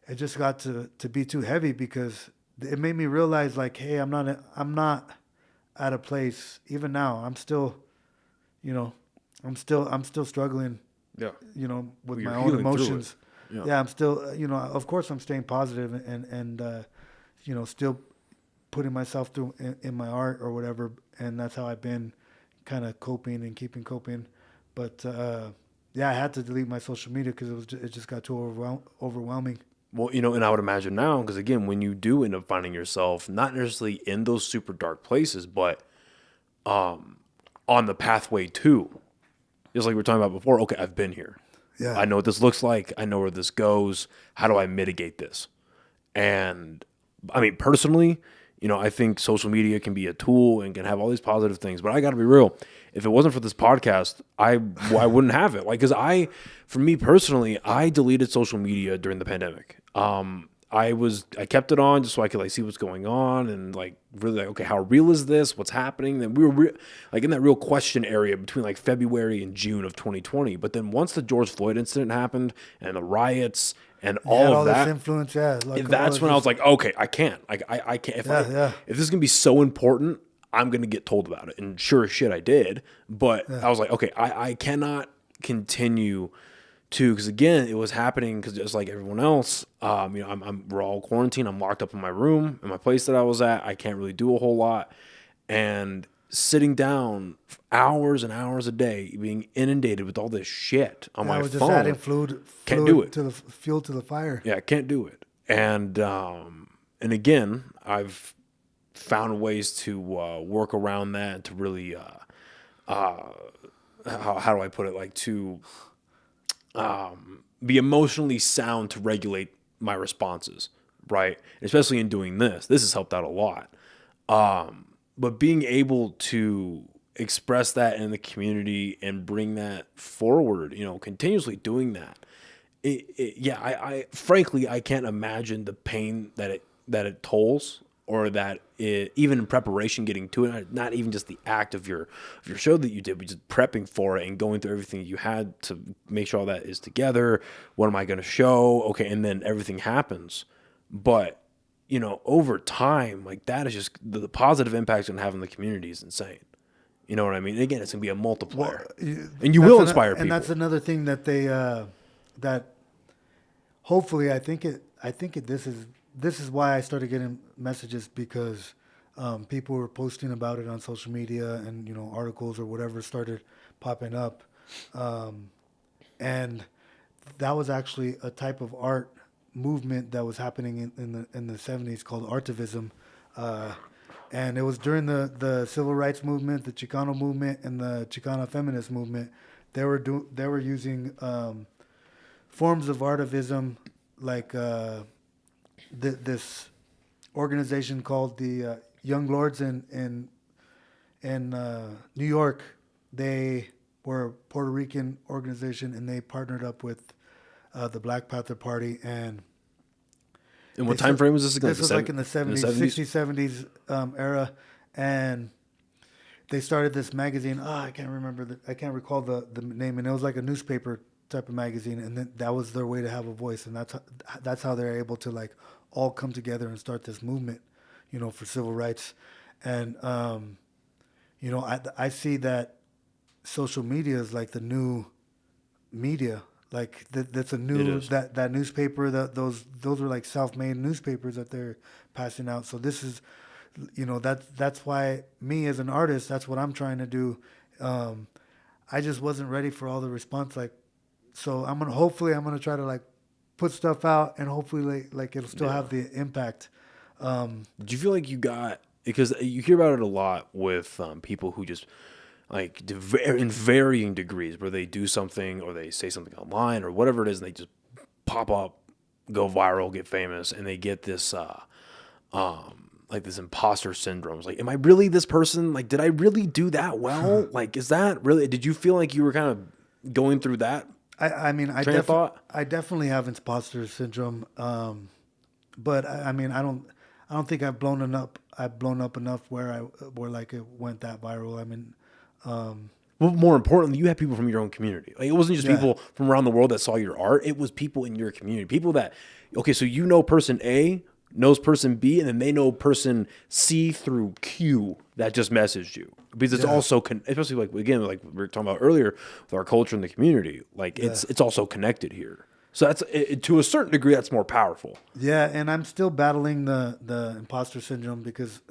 it just got to be too heavy, because it made me realize, like, hey, I'm not at a place. Even now, I'm still struggling. Yeah. With my own emotions. Yeah. I'm still, of course, I'm staying positive and still putting myself through in my art or whatever, and that's how I've been kind of coping and keeping coping. But I had to delete my social media because it just got too overwhelming. Well, and I would imagine now, because again, when you do end up finding yourself not necessarily in those super dark places, but on the pathway to, just like we were talking about before, okay, I've been here. Yeah. I know what this looks like. I know where this goes. How do I mitigate this? And I mean, personally, I think social media can be a tool and can have all these positive things, but I got to be real. If it wasn't for this podcast, I wouldn't have it. Like, because for me personally, I deleted social media during the pandemic. I kept it on just so I could see what's going on and really okay, how real is this? What's happening? Then we were in that real question area between February and June of 2020. But then once the George Floyd incident happened and the riots and all of that, this influence, that's when I was like, okay, I can't. I can't. If this is gonna be so important, I'm gonna get told about it. And sure as shit, I did. But I was like, okay, I cannot continue to, because again, it was happening because just like everyone else, we're all quarantined. I'm locked up in my room, in my place that I was at. I can't really do a whole lot, and sitting down hours and hours a day, being inundated with all this shit on my phone. Just adding can't do it. To the fuel to the fire. Yeah, I can't do it. And again, I've found ways to work around that and to really how do I put it, like to be emotionally sound to regulate my responses, right? Especially in doing this has helped out a lot. But being able to express that in the community and bring that forward, continuously doing that. I frankly, I can't imagine the pain that it tolls, or that it, even in preparation, getting to it, not even just the act of your show that you did, but just prepping for it and going through everything you had to make sure all that is together. What am I going to show? Okay. And then everything happens. But, over time, like, that is just the positive impact it's going to have on the community is insane. You know what I mean? Again, it's going to be a multiplier. And you will inspire people. And that's another thing that they, that hopefully, this is why I started getting messages, because people were posting about it on social media, and articles or whatever started popping up, and that was actually a type of art movement that was happening in the 70s called artivism, and it was during the civil rights movement, the Chicano movement, and the Chicana feminist movement. They were using forms of artivism, like this organization called the Young Lords in New York. They were a Puerto Rican organization, and they partnered up with the Black Panther Party. And what time frame was this again? This was like in the 70s, 60s, 70s era. And they started this magazine. I can't recall the name. And it was like a newspaper type of magazine. And then that was their way to have a voice. And that's how they're able to, like, all come together and start this movement, for civil rights. And, I see that social media is like the new media. Like that's a new, that newspaper, those are like self-made newspapers that they're passing out. So this is, that's why me as an artist, that's what I'm trying to do. I just wasn't ready for all the response. So I'm going to try to, like, put stuff out, and hopefully like it'll still have the impact. Do you feel like you got, because you hear about it a lot with people who just, like, in varying degrees, where they do something or they say something online or whatever it is, and they just pop up, go viral, get famous, and they get this like this imposter syndrome. It's like, am I really this person? Like, did I really do that well? Like, is that really? Did you feel like you were kind of going through that? I mean, I definitely have imposter syndrome, but I mean, I don't think I've blown up enough where like it went that viral. I mean, well, more importantly, you had people from your own community. Like, it wasn't just people from around the world that saw your art. It was people in your community, people that, okay, so person A knows person B, and then they know person C through Q that just messaged you. Because it's also, especially like, again, like we were talking about earlier with our culture in the community, like it's also connected here. So that's, to a certain degree, that's more powerful. Yeah, and I'm still battling the imposter syndrome because,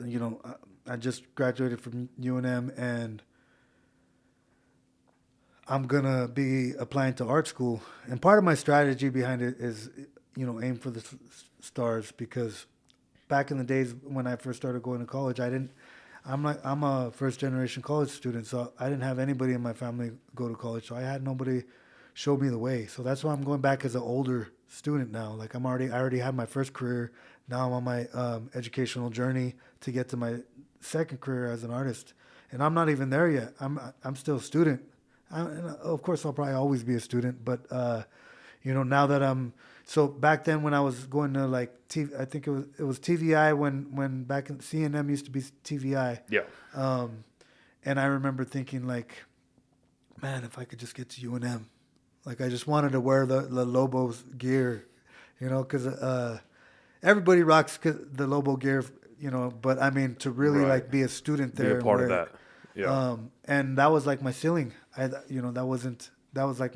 I just graduated from UNM, and I'm going to be applying to art school. And part of my strategy behind it is, aim for the stars, because back in the days when I first started going to college, I'm a first generation college student, so I didn't have anybody in my family go to college, so I had nobody show me the way. So that's why I'm going back as an older student now. Like, I already had my first career. Now I'm on my educational journey to get to my second career as an artist, and I'm not even there yet. I'm still a student. Of course, I'll probably always be a student, but now that so back then when I was going to, like, I think it was TVI when back in CNM used to be TVI. Yeah. And I remember thinking, like, man, if I could just get to UNM, like, I just wanted to wear the Lobos gear, because everybody rocks the Lobo gear, but I mean, to really like be a student there, be a part of that. Yeah. And that was like my ceiling. That was like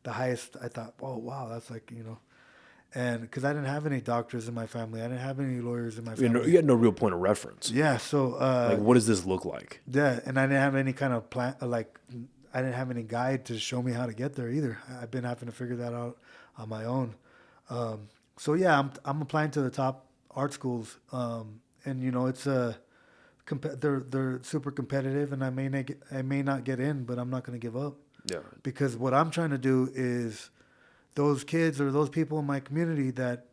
the highest. I thought, oh wow, that's like, and because I didn't have any doctors in my family, I didn't have any lawyers in my family. You had no real point of reference. Yeah. So like, what does this look like? Yeah, and I didn't have any kind of plan. Like, I didn't have any guide to show me how to get there either. I've been having to figure that out on my own. So yeah, I'm applying to the top art schools you know, it's they're super competitive, and I may not get in, but I'm not going to give up. Yeah. Because what I'm trying to do is those kids or those people in my community that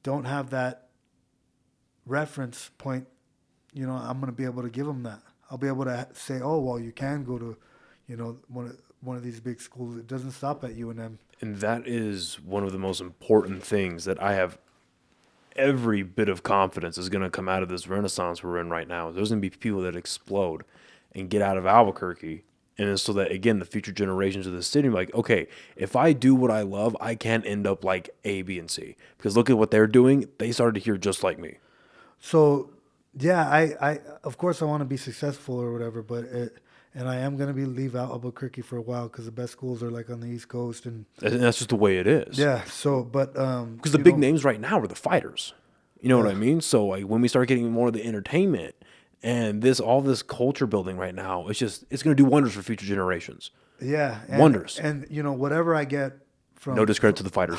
don't have that reference point, you know, I'm going to be able to give them that. I'll be able to say, oh, well, you can go to, you know, one of these big schools. It doesn't stop at UNM. And that is one of the most important things that I have every bit of confidence is going to come out of this renaissance we're in right now. There's going to be people that explode and get out of Albuquerque. And then so that, again, the future generations of the city are like, okay, if I do what I love, I can end up like A, B, and C. Because look at what they're doing. They started here just like me. So, yeah, I of course I want to be successful or whatever, but and I am going to leave out Albuquerque for a while because the best schools are like on the East Coast. And that's just the way it is. Yeah, so, but... Because the big names right now are the fighters. You know what I mean? So like when we start getting more of the entertainment and all this culture building right now, it's going to do wonders for future generations. Yeah. Wonders. And, you know, whatever I get from... No discredit to the fighters.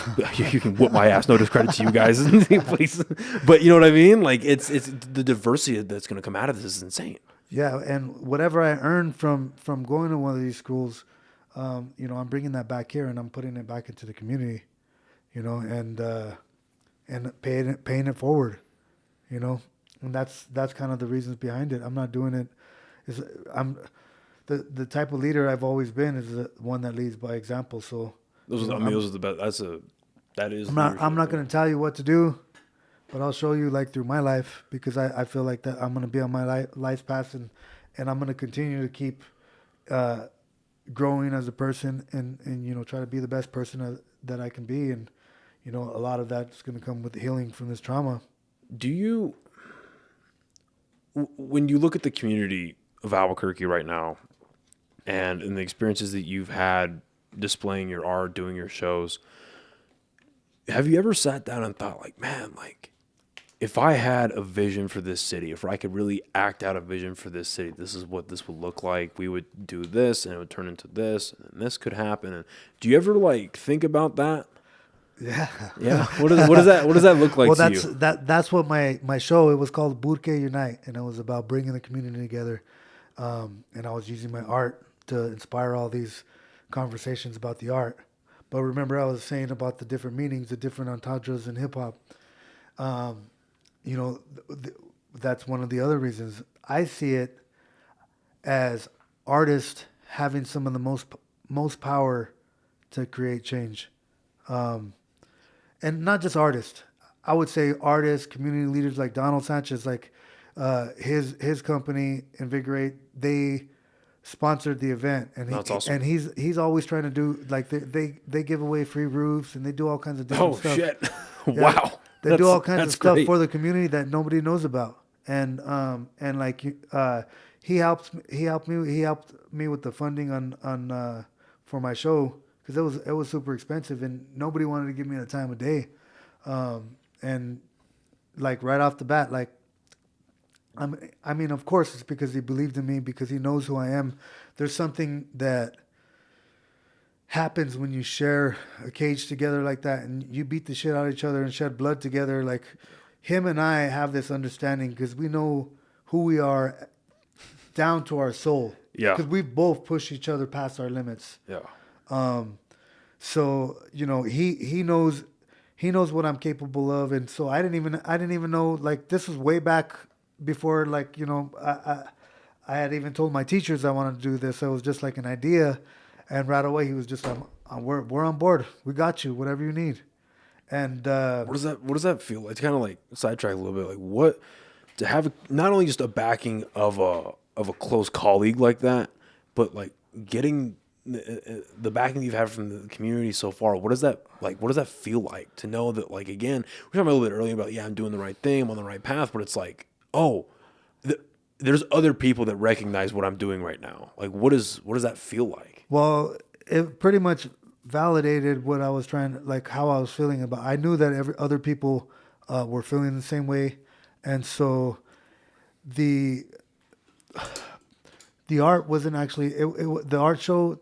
You can whoop my ass. No discredit to you guys. Please. But you know what I mean? Like it's the diversity that's going to come out of this is insane. Yeah, and whatever I earn from going to one of these schools, you know, I'm bringing that back here and I'm putting it back into the community, you know, and paying it forward, you know, and that's kind of the reasons behind it. I'm not doing it. I'm the type of leader I've always been is the one that leads by example. So those are the best. That is. I'm not going to tell you what to do. But I'll show you like through my life because I feel like that I'm going to be on my life path and I'm going to continue to keep growing as a person and, you know, try to be the best person that I can be. And, you know, a lot of that's going to come with the healing from this trauma. Do you, when you look at the community of Albuquerque right now and in the experiences that you've had displaying your art, doing your shows, have you ever sat down and thought like, man, like, if I had a vision for this city, if I could really act out a vision for this city, this is what this would look like. We would do this, and it would turn into this, and this could happen. And do you ever like think about that? Yeah. Yeah. What does that look like to you? That's what my show. It was called Burke Unite, and it was about bringing the community together. And I was using my art to inspire all these conversations about the art. But remember, I was saying about the different meanings, the different entendres in hip hop. You know, that's one of the other reasons. I see it as artists having some of the most power to create change. And not just artists. I would say artists, community leaders like Donald Sanchez, like his company, Invigorate, they sponsored the event. And that's awesome. And he's always trying to do, like, they give away free roofs and they do all kinds of different stuff. Oh, shit. Yeah. Wow. They do all kinds of stuff great. for the community that nobody knows about, and like he helped me with the funding on for my show because it was super expensive and nobody wanted to give me the time of day, and like right off the bat, like I mean of course it's because he believed in me because he knows who I am. There's something that happens when you share a cage together like that and you beat the shit out of each other and shed blood together. Like him and I have this understanding because we know who we are down to our soul. Yeah. Because we both push each other past our limits. Yeah. So, you know, he knows what I'm capable of. And so I didn't even know, like, this was way back before, like, you know, I had even told my teachers I wanted to do this. So it was just like an idea. And right away, he was just, we're on board. We got you, whatever you need. And what does that feel like? It's kind of like sidetrack a little bit. Like what to have not only just a backing of a close colleague like that, but like getting the backing you've had from the community so far. What does that feel like to know that, like, again, we were talking a little bit earlier about, yeah, I'm doing the right thing, I'm on the right path, but it's like, oh, there's other people that recognize what I'm doing right now. Like, what does that feel like? Well, it pretty much validated what I was trying to, like, how I was feeling about. I knew that other people were feeling the same way, and so the art wasn't actually the art show.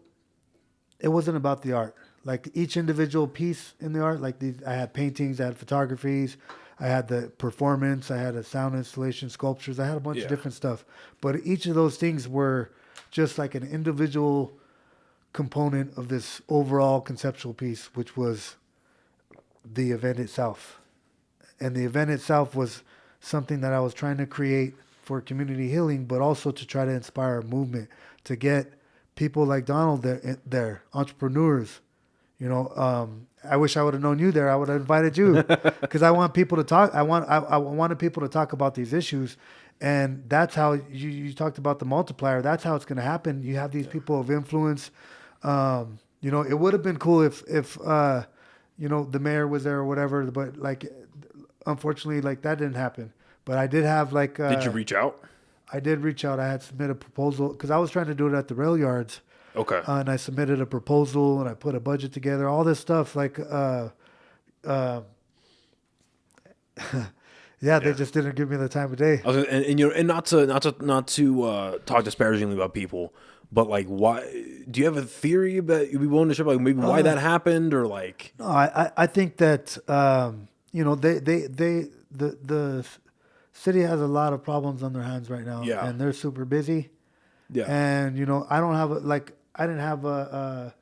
It wasn't about the art. like each individual piece in the art. Like I had paintings, I had photographies, I had the performance, I had a sound installation, sculptures, I had a bunch of different stuff. But each of those things were just like an individual component of this overall conceptual piece, which was the event itself. And the event itself was something that I was trying to create for community healing, but also to try to inspire a movement, to get people like Donald there, entrepreneurs. You know, I wish I would have known you there. I would have invited you because I want people to talk. I wanted people to talk about these issues, and that's how you talked about the multiplier. That's how it's going to happen. You have these people of influence. You know, it would have been cool if you know, the mayor was there or whatever, but like, unfortunately, like that didn't happen. But I did have like. Did you reach out? I did reach out. I had submitted a proposal because I was trying to do it at the rail yards. Okay. And I submitted a proposal and I put a budget together. All this stuff, like, they just didn't give me the time of day. And you know, and not to talk disparagingly about people, but like, why do you have a theory that you'd be willing to share, like maybe why that happened, or like? No, I think that you know, the city has a lot of problems on their hands right now, and they're super busy. Yeah, and you know, I didn't have a.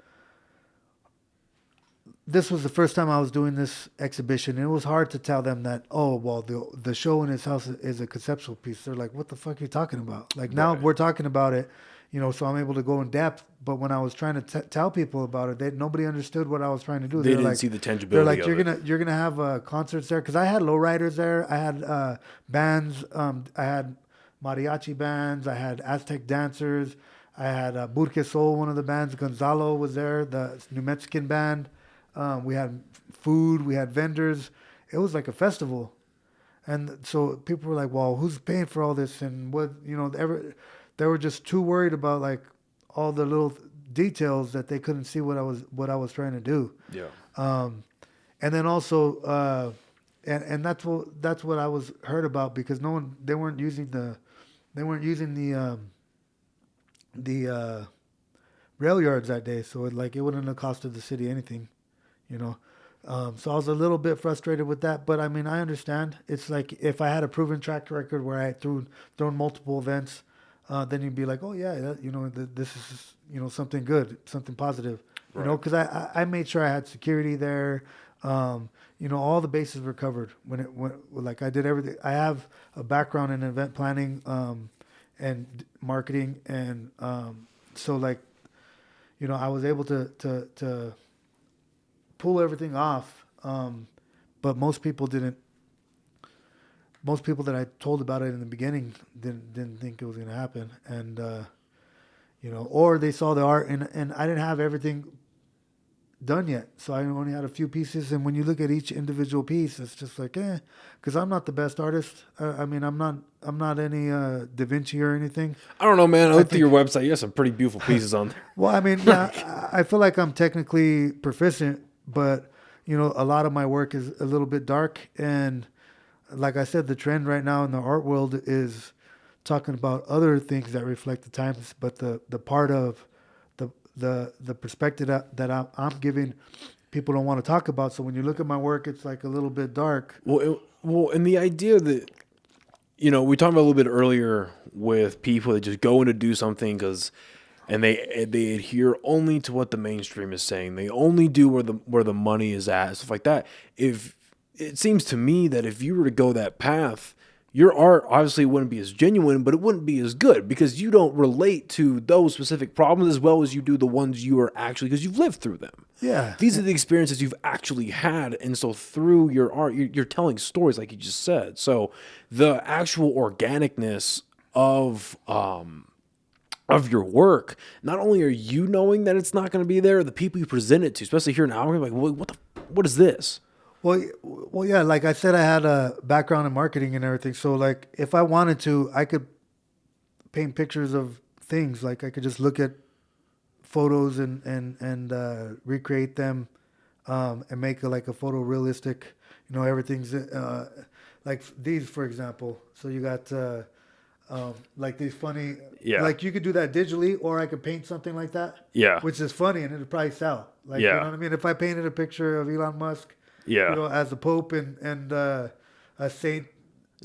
This was the first time I was doing this exhibition, and it was hard to tell them that, oh, well, the show in his house is a conceptual piece. They're like, what the fuck are you talking about? Like, now we're talking about it, you know, so I'm able to go in depth. But when I was trying to tell people about it, nobody understood what I was trying to do. They didn't see the tangibility. They're like, you're gonna have concerts there, because I had lowriders there. I had bands. I had mariachi bands. I had Aztec dancers. I had Burke Soul, one of the bands. Gonzalo was there, the New Mexican band. We had food. We had vendors. It was like a festival. And so people were like, well, who's paying for all this? And what, you know, they were just too worried about like all the little details that they couldn't see what I was trying to do. Yeah. And then also, and that's what I was heard about, because they weren't using the rail yards that day. So it wouldn't have costed the city anything, you know? So I was a little bit frustrated with that, but I mean, I understand. It's like, if I had a proven track record where I had thrown multiple events, then you'd be like, oh yeah, you know, this is, you know, something good, something positive, you know, because I made sure I had security there. You know, all the bases were covered like I did everything. I have a background in event planning, and marketing. And, so like, you know, I was able to pull everything off. But most people didn't. Most people that I told about it in the beginning didn't think it was going to happen. And, you know, or they saw the art and I didn't have everything done yet. So I only had a few pieces. And when you look at each individual piece, it's just like, because I'm not the best artist. I mean, I'm not any Da Vinci or anything. I don't know, man. I looked through your website. You have some pretty beautiful pieces on there. Well, I mean, yeah, I feel like I'm technically proficient, but, you know, a lot of my work is a little bit dark. And like I said, the trend right now in the art world is talking about other things that reflect the times, but the part of the perspective that I'm giving, people don't want to talk about. So when you look at my work, it's like a little bit dark. Well, and the idea that, you know, we talked about a little bit earlier with people that just go in to do something and they adhere only to what the mainstream is saying. They only do where the money is at, stuff like that. If it seems to me that if you were to go that path, your art obviously wouldn't be as genuine, but it wouldn't be as good because you don't relate to those specific problems as well as you do the ones you are actually, because you've lived through them. Yeah. These are the experiences you've actually had. And so through your art, you're telling stories like you just said. So the actual organicness of your work, not only are you knowing that it's not going to be there, the people you present it to, especially here in Albuquerque, like, what is this? Well, yeah, like I said, I had a background in marketing and everything. So, like, if I wanted to, I could paint pictures of things. Like, I could just look at photos and recreate them, and make a photorealistic, you know, everything's like these, for example. So you got Like these funny, Yeah. like you could do that digitally, or I could paint something like that. Yeah. Which is funny, and it'd probably sell. Like, Yeah. you know what I mean? If I painted a picture of Elon Musk, Yeah. you know, as the Pope and a Saint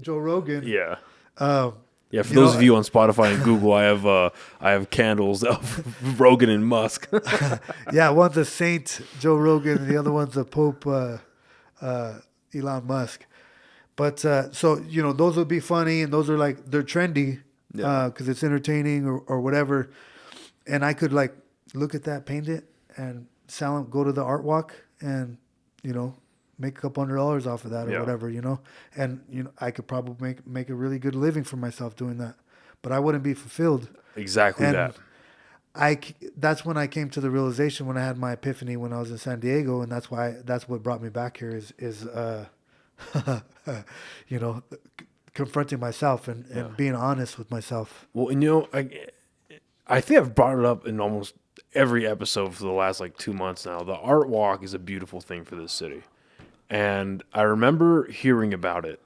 Joe Rogan. Yeah. Um, Yeah, for those of you on Spotify and Google, I have candles of Rogan and Musk. Yeah, one's a Saint Joe Rogan, and the other one's a Pope Elon Musk. But so you know, those would be funny, and those are like they're trendy because it's entertaining or whatever. And I could like look at that, paint it, and sell them, go to the art walk, and you know, make a couple $100 off of that or whatever, you know. And you know, I could probably make a really good living for myself doing that, but I wouldn't be fulfilled. Exactly And that. that's when I came to the realization when I had my epiphany when I was in San Diego, and that's what brought me back here is you know, confronting myself and being honest with myself. Well, and you know, I think I've brought it up in almost every episode for the last like 2 months now. The art walk is a beautiful thing for this city. And I remember hearing about it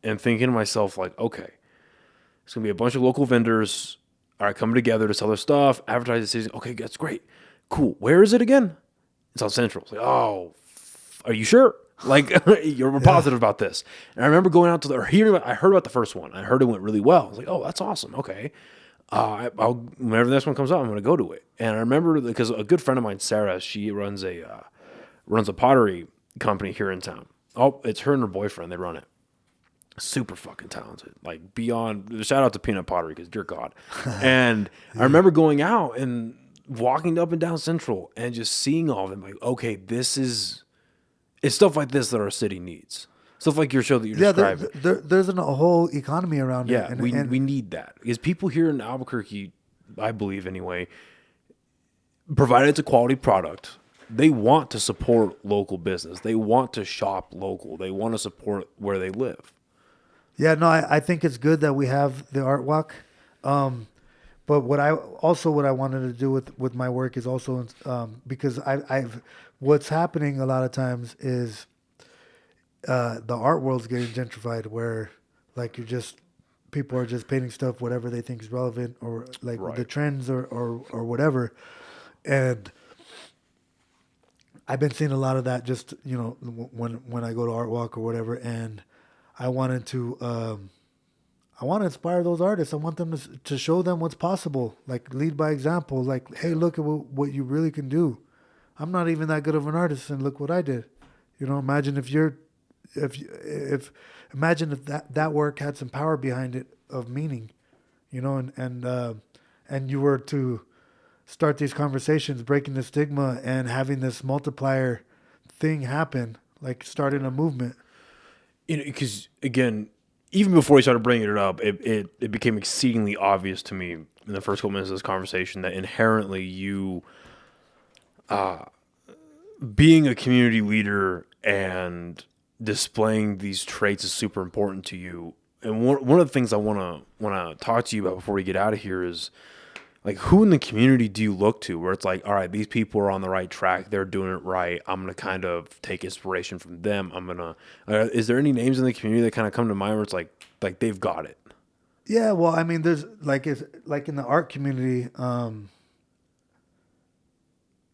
and thinking to myself, like, okay, it's going to be a bunch of local vendors coming together to sell their stuff, advertise the city. Okay, that's great. Cool. Where is it again? It's on Central. It's like, oh, are you sure? Like, you're positive about this. And I remember going out to I heard about the first one. I heard it went really well. I was like, oh, that's awesome. Okay. Whenever the next one comes out, I'm going to go to it. And I remember because a good friend of mine, Sarah, she runs a pottery company here in town. Oh, it's her and her boyfriend. They run it. Super fucking talented. Like beyond, shout out to Peanut Pottery because dear God. And I remember going out and walking up and down Central and just seeing all of them. Like, okay, it's stuff like this that our city needs. Stuff like your show that you're describing. There's a whole economy around it. Yeah, we need that. Because people here in Albuquerque, I believe anyway, provided it's a quality product, they want to support local business. They want to shop local. They want to support where they live. Yeah, no, I think it's good that we have the art walk. But what I wanted to do with my work is also because I've what's happening a lot of times is the art world's getting gentrified, where like people are just painting stuff whatever they think is relevant or like the trends or whatever, and I've been seeing a lot of that just you know when I go to art walk or whatever, and I wanted to. I want to inspire those artists. I want them to show them what's possible. Like lead by example. Like, hey, look at what you really can do. I'm not even that good of an artist, and look what I did. You know, imagine if that work had some power behind it of meaning, you know, and you were to start these conversations, breaking the stigma, and having this multiplier thing happen, like starting a movement. You know, because again, even before we started bringing it up, it became exceedingly obvious to me in the first couple minutes of this conversation that inherently you, being a community leader and displaying these traits is super important to you. And one of the things I want to talk to you about before we get out of here is, like, who in the community do you look to where it's like, all right, these people are on the right track. They're doing it right. I'm going to kind of take inspiration from them. I'm going to, is there any names in the community that kind of come to mind where it's like they've got it? Yeah. Well, I mean, there's it's like in the art community,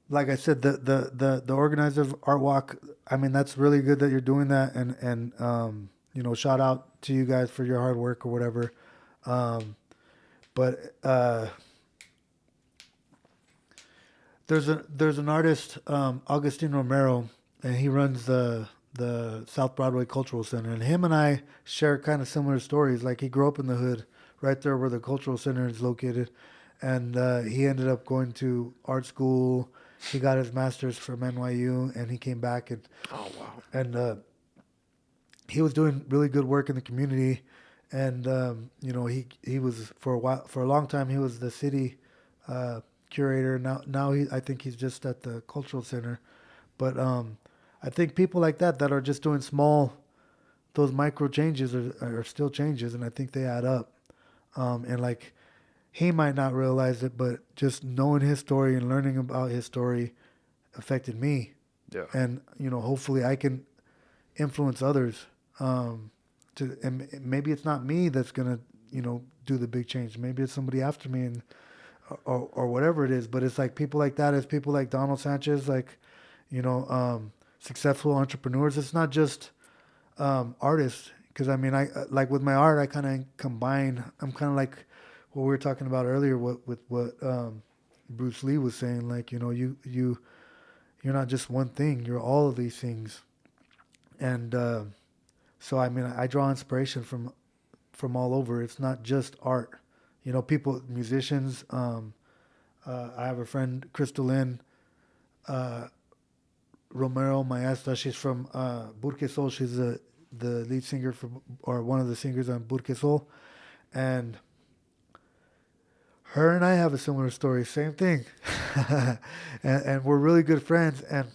like I said, the organizer of Art Walk, I mean, that's really good that you're doing that. And you know, shout out to you guys for your hard work or whatever. But there's an artist, Augustine Romero, and he runs the South Broadway Cultural Center, and him and I share kind of similar stories. Like he grew up in the hood, right there where the Cultural Center is located, and he ended up going to art school. He got his master's from NYU, and he came back and he was doing really good work in the community, and you know he was for a long time he was the city curator. Now I think he's just at the Cultural Center, but I think people like that are just doing those micro changes are still changes, and I think they add up. And like he might not realize it, but just knowing his story and learning about his story affected me. Yeah. And you know, hopefully I can influence others. And maybe it's not me that's gonna do the big change. Maybe it's somebody after me and or whatever it is. But it's like people like that. It's people like Donald Sanchez, like, successful entrepreneurs. It's not just artists. Because I mean, I like with my art, I kind of combine. I'm kind of like what we were talking about earlier. With what Bruce Lee was saying, like, you're not just one thing. You're all of these things. And so I mean, I draw inspiration from all over. It's not just art. People, musicians. I have a friend, Crystal Lynn Romero Maestra. She's from Burquesol. She's the lead singer or one of the singers on Burquesol. And her and I have a similar story. Same thing. and we're really good friends. And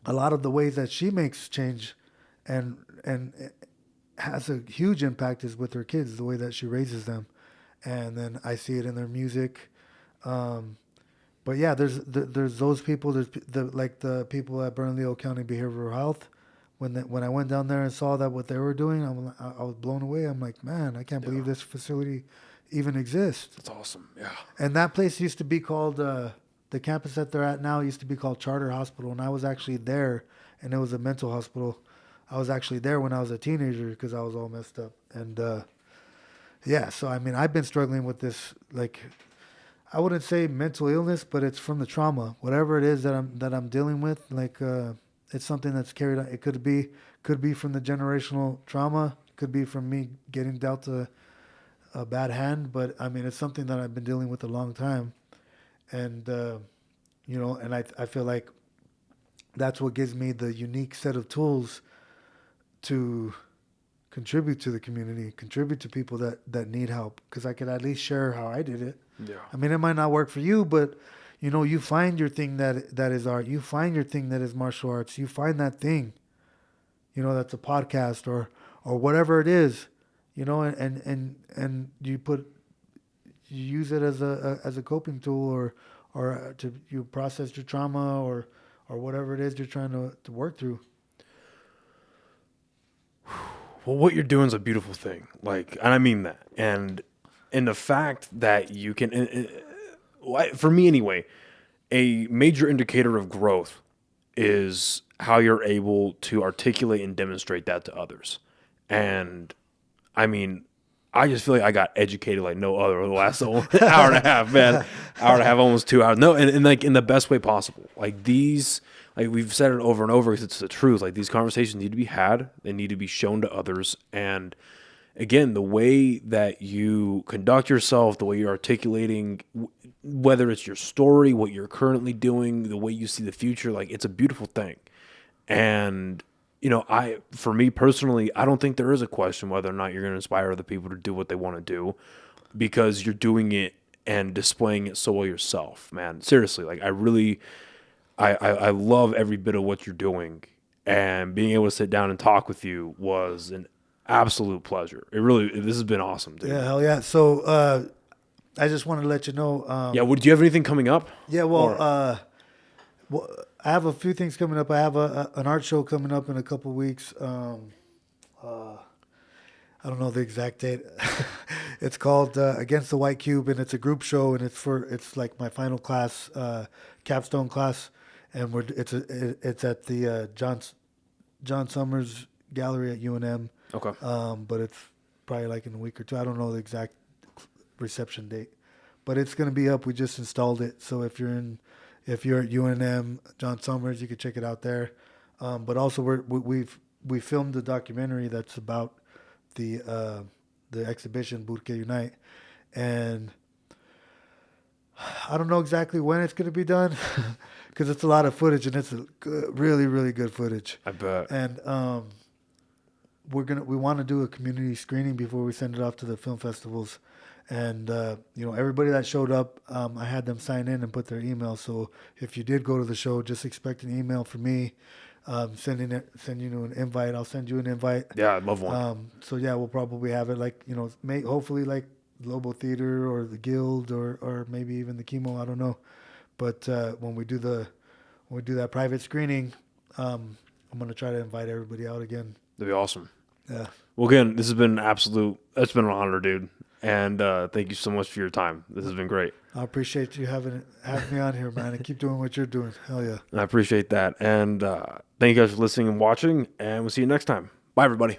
a lot of the ways that she makes change and has a huge impact is with her kids, the way that she raises them. And then I see it in their music. But yeah, there's those people. There's the people at Bernalillo County Behavioral Health. When I went down there and saw that what they were doing, I was blown away. I'm like, man, I can't believe this facility even exists. That's awesome. Yeah. And that place used to be called the campus that they're at now used to be called Charter Hospital, and I was actually there, and it was a mental hospital. I was actually there when I was a teenager because I was all messed up. And yeah, so I mean, I've been struggling with this, like, I wouldn't say mental illness, but it's from the trauma, whatever it is that I'm dealing with. Like, it's something that's carried on. It could be from the generational trauma, could be from me getting dealt a bad hand, but I mean, it's something that I've been dealing with a long time, and and I feel like that's what gives me the unique set of tools to contribute to the community, contribute to people that need help, because I could at least share how I did it. Yeah. I mean, it might not work for you, but you find your thing that is art. You find your thing that is martial arts. You find that thing, that's a podcast or whatever it is, and you use it as a coping tool or you process your trauma or whatever it is you're trying to work through. Well, what you're doing is a beautiful thing. Like, and I mean that. And the fact that you can, for me anyway, a major indicator of growth is how you're able to articulate and demonstrate that to others. And I mean, I just feel like I got educated like no other over the last hour and a half, man. Hour and a half, almost 2 hours. No, and like in the best way possible. Like these, like we've said it over and over because it's the truth. Like these conversations need to be had. They need to be shown to others. And again, the way that you conduct yourself, the way you're articulating, whether it's your story, what you're currently doing, the way you see the future, like it's a beautiful thing. And for me personally, I don't think there is a question whether or not you're going to inspire other people to do what they want to do, because you're doing it and displaying it so well yourself, man. Seriously, like I love every bit of what you're doing, and being able to sit down and talk with you was an absolute pleasure. This has been awesome, dude. Yeah, hell yeah. So I just wanted to let you know. Do you have anything coming up? Yeah, well, I have a few things coming up. I have an art show coming up in a couple weeks. I don't know the exact date. It's called Against the White Cube, and it's a group show, and it's like my final class, capstone class, and it's at the John Summers Gallery at UNM. Okay. But it's probably like in a week or two. I don't know the exact reception date, but it's gonna be up. We just installed it, so if you're at UNM, John Summers, you can check it out there. But also we filmed a documentary that's about the exhibition Burke Unite, and I don't know exactly when it's gonna be done because it's a lot of footage and it's a really, really good footage. I bet. And we want to do a community screening before we send it off to the film festivals. And, everybody that showed up, I had them sign in and put their email. So if you did go to the show, just expect an email from me, send you an invite. I'll send you an invite. Yeah, I'd love one. So yeah, we'll probably have it hopefully like Lobo Theater or the Guild or maybe even the Chemo. I don't know. But when we do that private screening, I'm going to try to invite everybody out again. That'd be awesome. Yeah. Well, again, this has been it's been an honor, dude. And thank you so much for your time. This has been great. I appreciate you having me on here, man, and keep doing what you're doing. Hell yeah. I appreciate that. And thank you guys for listening and watching, and we'll see you next time. Bye, everybody.